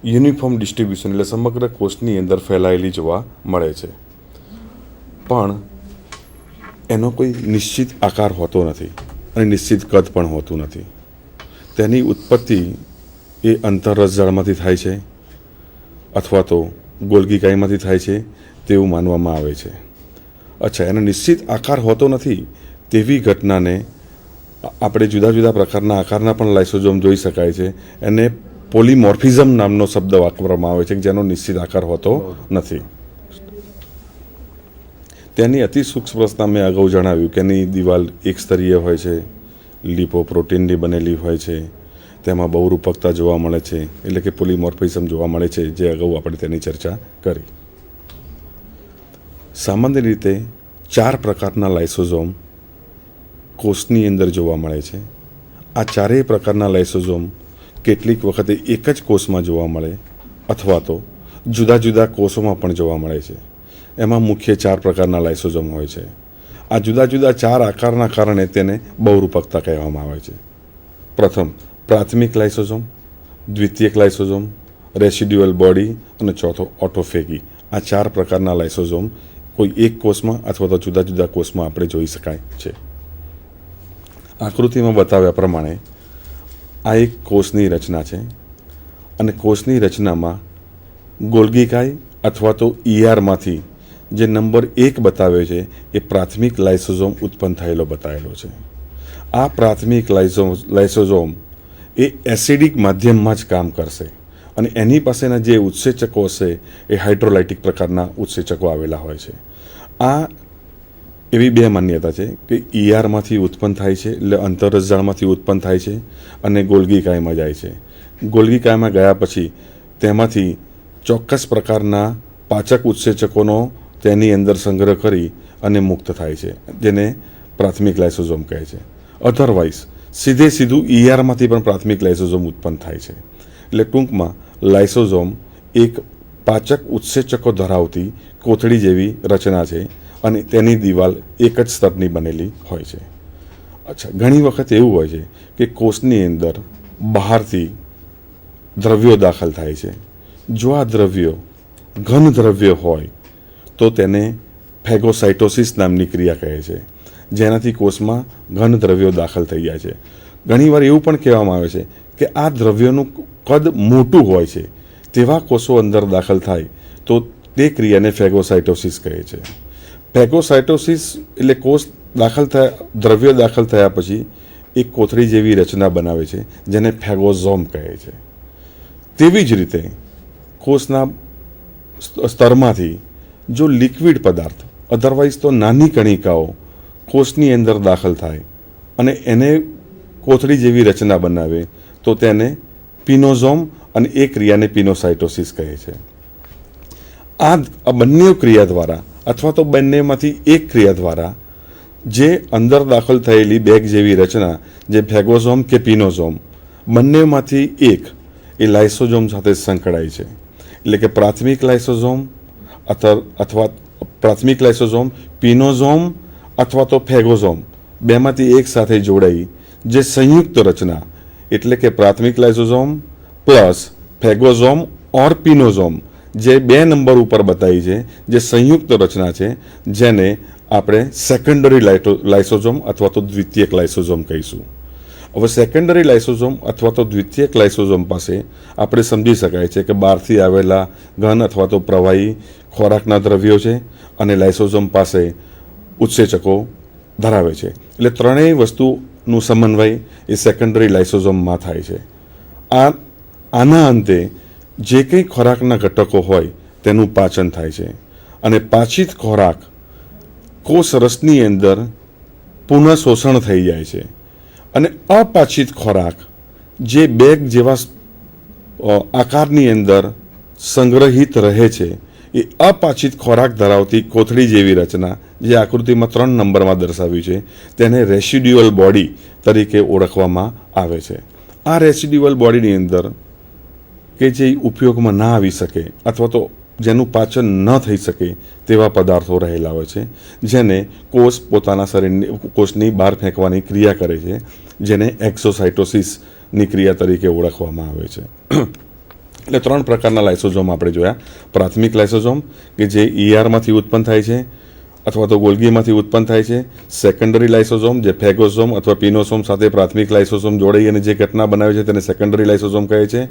યુનિફોર્મ ડિસ્ટ્રીબ્યુશન એટલે સમગ્ર કોષની અંદર ફેલાયેલી જોવા મળે છે, પણ એનો કોઈ નિશ્ચિત આકાર હોતો નથી અને નિશ્ચિત કદ પણ હોતું નથી. તેની ઉત્પત્તિ એ અંતરરસજાળમાંથી થાય છે અથવા તો ગોલ્ગીકાઈમાંથી થાય છે તેવું માનવામાં આવે છે. અચ્છા, એનો નિશ્ચિત આકાર હોતો નથી તેવી ઘટનાને આપણે જુદા જુદા પ્રકારના આકારના પણ લાઇસોઝોમ જોઈ શકાય છે. એને પોલીમોર્ફિઝમ નામનો શબ્દ વાપરવામાં આવે છે, જેનો નિશ્ચિત આકાર હોતો નથી. તેની અતિ સૂક્ષ્મ રચના મેં અગાઉ જણાવ્યું કે એની દિવાલ એક સ્તરીય હોય છે, લિપોપ્રોટીનની બનેલી હોય છે, તેમાં બહુરૂપકતા જોવા મળે છે, એટલે કે પોલીમોર્ફિઝમ જોવા મળે છે, જે અગાઉ આપણે તેની ચર્ચા કરી. સામાન્ય રીતે 4 પ્રકારના લાઇસોઝોમ કોષની અંદર જોવા મળે છે. આ ચારેય પ્રકારના લાઇસોઝોમ કેટલીક વખતે એક જ કોષમાં જોવા મળે અથવા તો જુદા જુદા કોષોમાં પણ જોવા મળે છે. એમાં મુખ્ય 4 પ્રકારના લાઇસોઝોમ હોય છે. આ જુદા જુદા 4 આકારના કારણે તેને બહુરૂપકતા કહેવામાં આવે છે. પ્રથમ પ્રાથમિક લાઇસોઝોમ, દ્વિતીયક લાઇસોઝોમ, રેસિડ્યુઅલ બોડી અને ચોથો ઓટોફેગી. આ 4 પ્રકારના લાઇસોઝોમ કોઈ એક કોષમાં અથવા તો જુદા જુદા કોષમાં આપણે જોઈ શકાય છે. આકૃતિમાં બતાવ્યા પ્રમાણે આ એક કોષની રચના છે, અને કોષની રચનામાં ગોલ્ગીકાઈ અથવા તો ઈઆરમાંથી જે નંબર 1 બતાવે છે એ પ્રાથમિક લાઇસોઝોમ ઉત્પન્ન થયેલો બતાવેલો છે. આ પ્રાથમિક લાઇસોઝોમ એ એસિડિક માધ્યમમાં જ કામ કરશે, અને એની પાસેના જે ઉત્સેચકો હશે એ હાઇડ્રોલાઇટિક પ્રકારના ઉત્સેચકો આવેલા હોય છે. આ એવી 2 માન્યતા છે કે ઈઆરમાંથી ઉત્પન્ન થાય છે, એટલે અંતરરસજાળમાંથી ઉત્પન્ન થાય છે અને ગોલ્ગીકાયમાં જાય છે. ગોલ્ગીકાયમાં ગયા પછી તેમાંથી ચોક્કસ પ્રકારના પાચક ઉત્સેચકોનો તેની અંદર સંગ્રહ કરી અને મુક્ત થાય છે, જેને પ્રાથમિક લાઇસોઝોમ કહે છે. અધરવાઇઝ સીધું ઈઆરમાંથી પણ પ્રાથમિક લાઇસોઝોમ ઉત્પન્ન થાય છે. એટલે ટૂંકમાં લાઇસોઝોમ એક પાચક ઉત્સેચકો ધરાવતી કોથળી જેવી રચના છે અને તેની દિવાલ એક જ સ્તરની બનેલી હોય છે. અચ્છા, ઘણી વખત એવું હોય છે કે કોષની અંદર બહારથી દ્રવ્યો દાખલ થાય છે. જો આ દ્રવ્યો ઘન દ્રવ્ય હોય તો તેને ફેગોસાઇટોસિસ નામની ક્રિયા કહે છે, જેનાથી કોષમાં ઘન દ્રવ્યો દાખલ થઈ જાય છે. ઘણીવાર એવું પણ કહેવામાં આવે છે કે આ દ્રવ્યોનું કદ મોટું હોય છે તેવા કોષો અંદર દાખલ થાય તો તે ક્રિયાને ફેગોસાઇટોસિસ કહે છે. ફેગોસાઇટોસિસ એટલે કોષ દાખલ થયા, દ્રવ્યો દાખલ થયા પછી એક કોથળી જેવી રચના બનાવે છે જેને ફેગોઝોમ કહે છે. તેવી જ રીતે કોષના સ્તરમાંથી જો લિક્વિડ પદાર્થ, અધરવાઇઝ તો નાની કણિકાઓ કોષની અંદર દાખલ થાય અને એને કોથળી જેવી રચના બનાવે તો તેને પિનોઝોમ અને એ ક્રિયાને પિનોસાઇટોસિસ કહે છે. આ બંને ક્રિયા દ્વારા અથવા તો બંનેમાંથી એક ક્રિયા દ્વારા જે અંદર દાખલ થયેલી બેગ જેવી રચના, જે ફેગોઝોમ કે પિનોઝોમ, બંનેમાંથી એક એ લાઇસોઝોમ સાથે સંકળાય છે. એટલે કે પ્રાથમિક લાઇસોઝોમ અથવા પ્રાથમિક લાઇસોઝોમ, પિનોઝોમ અથવા તો ફેગોઝોમ, બેમાંથી એક સાથે જોડાઈ જે સંયુક્ત રચના, એટલે કે પ્રાથમિક લાઇસોઝોમ પ્લસ ફેગોઝોમ ઓર પિનોઝોમ, જે 2 નંબર ઉપર બતાવી છે, જે સંયુક્ત રચના છે, જેને આપણે સેકન્ડરી લાઇસોઝોમ અથવા તો દ્વિતીયક લાઇસોઝોમ કહીશું. હવે સેકન્ડરી લાઇસોઝોમ અથવા તો દ્વિતીયક લાઇસોઝોમ પાસે આપણે સમજી શકાય છે કે બહારથી આવેલા ઘન અથવા તો પ્રવાહી ખોરાકના દ્રવ્યો છે અને લાઇસોઝોમ પાસે ઉત્સેચકો ધરાવે છે. એટલે ત્રણેય વસ્તુનું સમન્વય એ સેકન્ડરી લાઇસોઝોમમાં થાય છે. આના અંતે જે કંઈ ખોરાકના ઘટકો હોય તેનું પાચન થાય છે અને પાચિત ખોરાક કોષ રસની અંદર પુનઃ શોષણ થઈ જાય છે અને અપાચિત ખોરાક જે બેગ જેવા આકારની અંદર સંગ્રહિત રહે છે એ અપાચિત ખોરાક ધરાવતી કોથળી જેવી રચના, જે આકૃતિમાં 3 નંબરમાં દર્શાવ્યું છે, તેને રેસિડ્યુઅલ બોડી તરીકે ઓળખવામાં આવે છે. આ રેસિડ્યુઅલ બોડીની અંદર કે જે ઉપયોગમાં ના આવી શકે અથવા તો જેનું પાચન ન થઈ શકે તેવા પદાર્થો રહેલા હોય છે, જેને કોષ પોતાના શરીરની કોષની બહાર ફેંકવાની ક્રિયા કરે છે, જેને એક્ઝોસાઇટોસિસની ક્રિયા તરીકે ઓળખવામાં આવે છે. એટલે 3 પ્રકારના લાઇસોઝોમ આપણે જોયા. પ્રાથમિક લાઇસોઝોમ કે જે ઈઆરમાંથી ઉત્પન્ન થાય છે અથવા તો ગોલ્ગીમાંથી ઉત્પન્ન થાય છે. સેકન્ડરી લાઇસોઝોમ જે ફેગોઝોમ અથવા પિનોઝોમ સાથે પ્રાથમિક લાઇસોઝોમ જોડાઈ અને જે ઘટના બનાવે છે તેને સેકન્ડરી લાઇસોઝોમ કહે છે.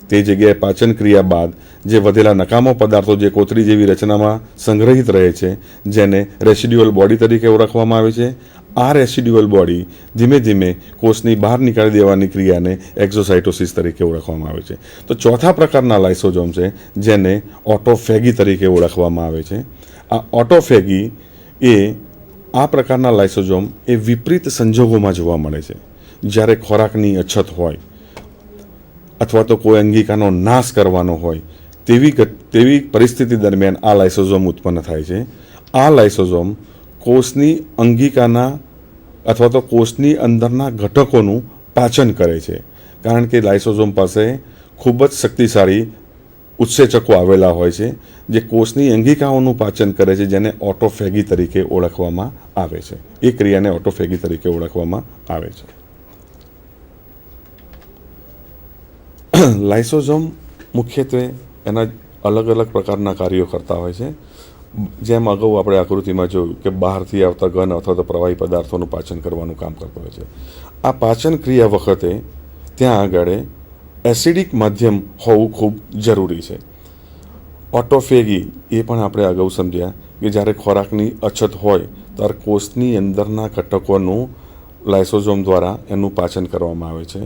તે જગ્યાએ પાચન ક્રિયા બાદ જે વધેલા નકામો પદાર્થો જે કોથળી જેવી રચનામાં સંગ્રહિત રહે છે, જેને રેસિડ્યુઅલ બોડી તરીકે ઓળખવામાં આવે છે. આ રેસિડ્યુઅલ બોડી ધીમે ધીમે કોષની બહાર નીકાળી દેવાની ક્રિયાને એક્ઝોસાઇટોસિસ તરીકે ઓળખવામાં આવે છે. તો ચોથા પ્રકારના લાઇસોઝોમ છે જેને ઓટોફેગી તરીકે ઓળખવામાં આવે છે. આ ઓટોફેગી એ આ પ્રકારના લાઇસોઝોમ એ વિપરીત સંજોગોમાં જોવા મળે છે. જ્યારે ખોરાકની અછત હોય અથવા તો કોઈ અંગિકાનો નાશ કરવાનો હોય તેવી પરિસ્થિતિ દરમિયાન આ લાઇસોઝોમ ઉત્પન્ન થાય છે. આ લાઇસોઝોમ કોષની અંગિકાના અથવા તો કોષની અંદરના ઘટકોનું પાચન કરે છે, કારણ કે લાઇસોઝોમ પાસે ખૂબ જ શક્તિશાળી ઉત્સેચકો આવેલા હોય છે જે કોષની અંગિકાઓનું પાચન કરે છે, જેને ઓટોફેગી તરીકે ઓળખવામાં આવે છે. એ ક્રિયાને ઓટોફેગી તરીકે ઓળખવામાં આવે છે. લાઇસોઝોમ મુખ્યત્વે એના અલગ અલગ પ્રકારના કાર્યો કરતા હોય છે. જેમ અગાઉ આપણે આકૃતિમાં જોયું કે બહારથી આવતા ઘન અથવા તો પ્રવાહી પદાર્થોનું પાચન કરવાનું કામ કરતો હોય છે. આ પાચન ક્રિયા વખતે ત્યાં આગળ એસિડિક માધ્યમ હોવું ખૂબ જરૂરી છે. ઓટોફેગી એ પણ આપણે અગાઉ સમજ્યા કે જ્યારે ખોરાકની અછત હોય ત્યારે કોષની અંદરના ઘટકોનું લાઇસોઝોમ દ્વારા એનું પાચન કરવામાં આવે છે.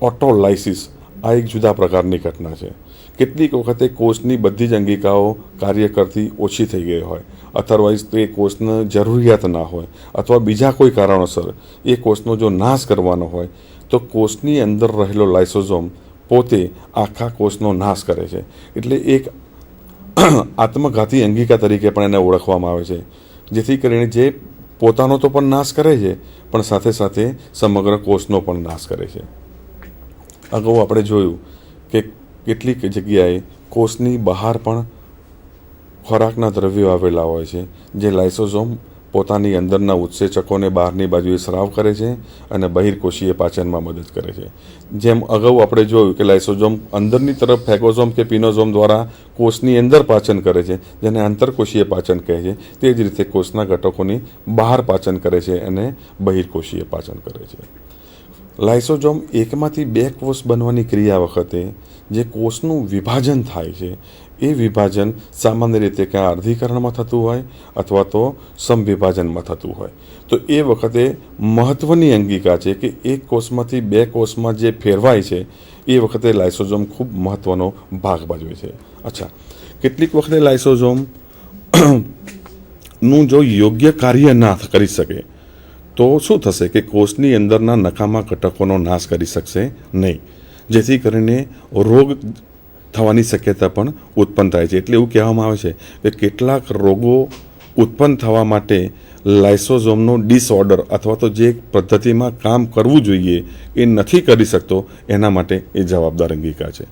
ઓટોલાઇસિસ આ એક જુદા પ્રકારની ઘટના છે. કેટલીક વખતે કોષની બધી જ અંગિકાઓ કાર્ય કરતી ઓછી થઈ ગઈ હોય, અધરવાઇઝ તે કોષને જરૂરિયાત ના હોય અથવા બીજા કોઈ કારણોસર એ કોષનો જો નાશ કરવાનો હોય તો કોષની અંદર રહેલો લાઇસોઝોમ પોતે આખા કોષનો નાશ કરે છે. એટલે એક આત્મઘાતી અંગિકા તરીકે પણ એને ઓળખવામાં આવે છે, જેથી કરીને જે પોતાનો તો પણ નાશ કરે છે પણ સાથે સાથે સમગ્ર કોષનો પણ નાશ કરે છે. અગાઉ આપણે જોયું કે કેટલીક જગ્યાએ કોષની બહાર પણ ખોરાકના દ્રવ્યો આવેલા હોય છે, જે લાઇસોઝોમ પોતાની અંદરના ઉત્સેચકોને બહારની બાજુએ સ્રાવ કરે છે અને બહિર્કોષીય પાચનમાં મદદ કરે છે. જેમ અગાઉ આપણે જોયું કે લાઇસોઝોમ અંદરની તરફ ફેગોઝોમ કે પિનોઝોમ દ્વારા કોષની અંદર પાચન કરે છે, જેને આંતરકોષીય પાચન કહે છે. તે જ રીતે કોષના ઘટકોની બહાર પાચન કરે છે અને બહિર્કોષીય પાચન કરે છે. લાઇસોઝોમ એકમાંથી બે કોષ બનવાની ક્રિયા વખતે જે કોષનું વિભાજન થાય છે, એ વિભાજન સામાન્ય રીતે ક્યાં અર્ધીકરણમાં થતું હોય અથવા તો સમવિભાજનમાં થતું હોય. તો એ વખતે મહત્ત્વની અંગિકા છે કે એક કોષમાંથી બે કોષમાં જે ફેરવાય છે એ વખતે લાઇસોઝોમ ખૂબ મહત્ત્વનો ભાગ ભજવે છે. અચ્છા, કેટલીક વખતે લાઇસોઝોમ નું જો યોગ્ય કાર્ય ના કરી શકે તો શું થશે કે કોષની અંદરના નકામા ઘટકોનો નાશ કરી શકશે નહીં, જેથી કરીને રોગ થવાની શક્યતા પણ ઉત્પન્ન થાય છે. એટલે એવું કહેવામાં આવે છે કે કેટલાક રોગો ઉત્પન્ન થવા માટે લાઇસોઝોમનો ડિસઓર્ડર અથવા તો જે પદ્ધતિમાં કામ કરવું જોઈએ એ નથી કરી શકતો, એના માટે એ જવાબદાર અંગિકા છે.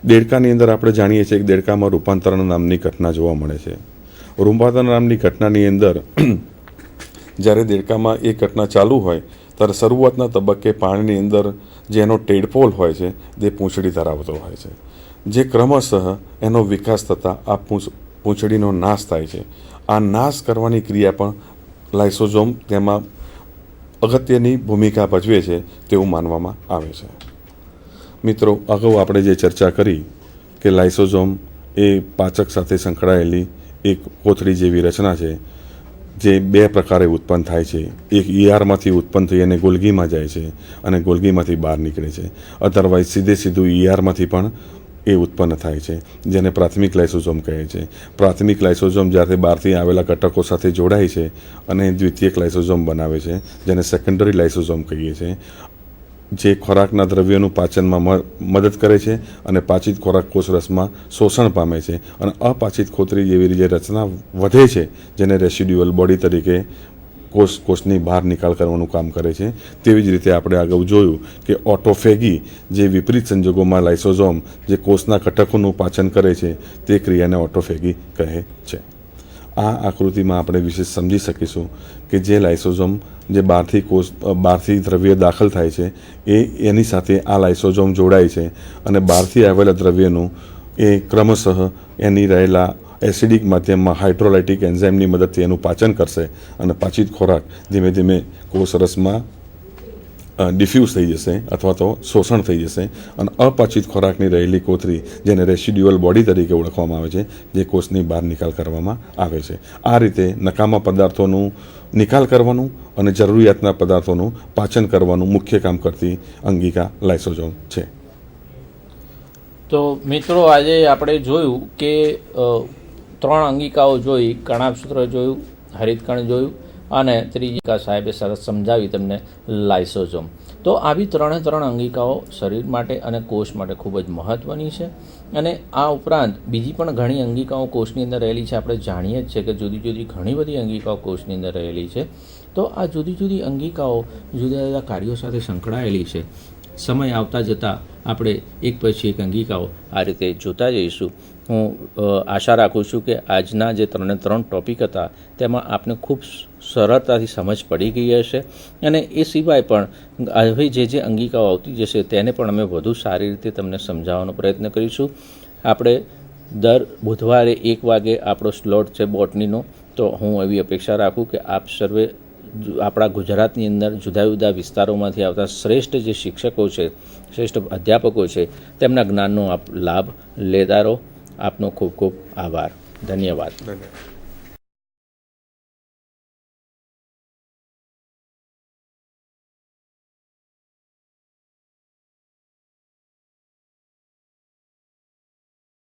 દેડકાની અંદર આપણે જાણીએ છીએ કે દેડકામાં રૂપાંતરણ નામની ઘટના જોવા મળે છે. રૂપાંતરણ નામની ઘટનાની અંદર જ્યારે દેડકામાં એ ઘટના ચાલુ હોય ત્યારે શરૂઆતના તબક્કે પાણીની અંદર જેનો ટેડપોલ હોય છે તે પૂંછડી ધરાવતો હોય છે, જે ક્રમશઃ એનો વિકાસ થતાં આ પૂંછડીનો નાશ થાય છે. આ નાશ કરવાની ક્રિયા પણ લાઇસોઝોમ તેમાં અગત્યની ભૂમિકા ભજવે છે તેવું માનવામાં આવે છે. મિત્રો, અગાઉ આપણે જે ચર્ચા કરી કે લાઇસોઝોમ એ પાચક સાથે સંકળાયેલી એક કોથળી જેવી રચના છે, જે બે પ્રકારે ઉત્પન્ન થાય છે. એક ઈઆરમાંથી ઉત્પન્ન થઈ અને ગોલ્ગીમાં જાય છે અને ગોલ્ગીમાંથી બહાર નીકળે છે. અધરવાઇઝ સીધું ઈઆરમાંથી પણ એ ઉત્પન્ન થાય છે, જેને પ્રાથમિક લાઇસોઝોમ કહે છે. પ્રાથમિક લાઇસોઝોમ જ્યારે બહારથી આવેલા ઘટકો સાથે જોડાય છે અને દ્વિતીયક લાઇસોઝોમ બનાવે છે, જેને સેકન્ડરી લાઇસોઝોમ કહીએ છીએ, જે ખોરાકના દ્રવ્યોનું પાચનમાં મદદ કરે છે અને પાચિત ખોરાક કોષરસમાં શોષણ પામે છે અને અપાચિત ખોતરી જેવી જે રચના વધે છે, જેને રેસિડ્યુઅલ બોડી તરીકે કોષની બહાર નિકાલ કરવાનું કામ કરે છે. તેવી જ રીતે આપણે અગાઉ જોયું કે ઓટોફેગી, જે વિપરીત સંજોગોમાં લાઇસોઝોમ જે કોષના ઘટકોનું પાચન કરે છે, તે ક્રિયાને ઓટોફેગી કહે છે. આ આકૃતિમાં આપણે વિશેષ સમજી શકીશું કે જે લાઇસોઝોમ જે બહારથી દ્રવ્ય દાખલ થાય છે એની સાથે આ લાઇસોઝોમ જોડાય છે અને બહારથી આવેલા દ્રવ્યનું એ ક્રમશઃ એની રહેલા એસિડિક માધ્યમમાં હાઇડ્રોલાઇટિક એન્ઝાઇમની મદદથી એનું પાચન કરશે અને પાચિત ખોરાક ધીમે ધીમે કોષરસમાં ડિફ્યુઝ થઈ જશે અથવા તો શોષણ થઈ જશે અને અપાચિત ખોરાકની રહેલી કોથળી, જેને રેસિડ્યુઅલ બોડી તરીકે ઓળખવામાં આવે છે, જે કોષની બહાર નિકાલ કરવામાં આવે છે. આ રીતે નકામા પદાર્થોનું નિકાલ કરવાનું અને જરૂરિયાતના પદાર્થોનું પાચન કરવાનું મુખ્ય કામ કરતી અંગિકા લાઇસોઝોમ છે. તો મિત્રો, આજે આપણે જોયું કે 3 અંગિકાઓ જોઈ, કણાભસૂત્ર જોયું, હરિતકણ જોયું અને ત્રીજી સાહેબે સરસ સમજાવી તમને લાઇસોઝોમ. તો આવી 3 અંગિકાઓ શરીર માટે અને કોષ માટે ખૂબ જ મહત્ત્વની છે. અને આ ઉપરાંત બીજી પણ ઘણી અંગિકાઓ કોષની અંદર રહેલી છે. આપણે જાણીએ જ છે કે જુદી જુદી ઘણી બધી અંગિકાઓ કોષની અંદર રહેલી છે. તો આ જુદી જુદી અંગિકાઓ જુદા જુદા કાર્યો સાથે સંકળાયેલી છે. સમય આવતા જતાં આપણે એક પછી એક અંગિકાઓ આ રીતે જોતા જઈશું. હું આશા રાખું છું કે આજના જે 3 ટૉપિક હતા તેમાં આપને ખૂબ સરળતાથી સમજ પડી ગઈ હશે અને એ સિવાય પણ હવે જે અંગિકાઓ આવતી જશે તેને પણ અમે વધુ સારી રીતે તમને સમજાવવાનો પ્રયત્ન કરીશું. આપણે દર બુધવારે 1 વાગે આપણો સ્લોટ છે બોટનીનો. તો હું એવી અપેક્ષા રાખું કે આપ સર્વે આપણા ગુજરાતની અંદર જુદા જુદા વિસ્તારોમાંથી આવતા શ્રેષ્ઠ જે શિક્ષકો છે, શ્રેષ્ઠ અધ્યાપકો છે, તેમના જ્ઞાનનો આપ લાભ લેતા રહો. આપનો ખૂબ ખૂબ આભાર. ધન્યવાદ.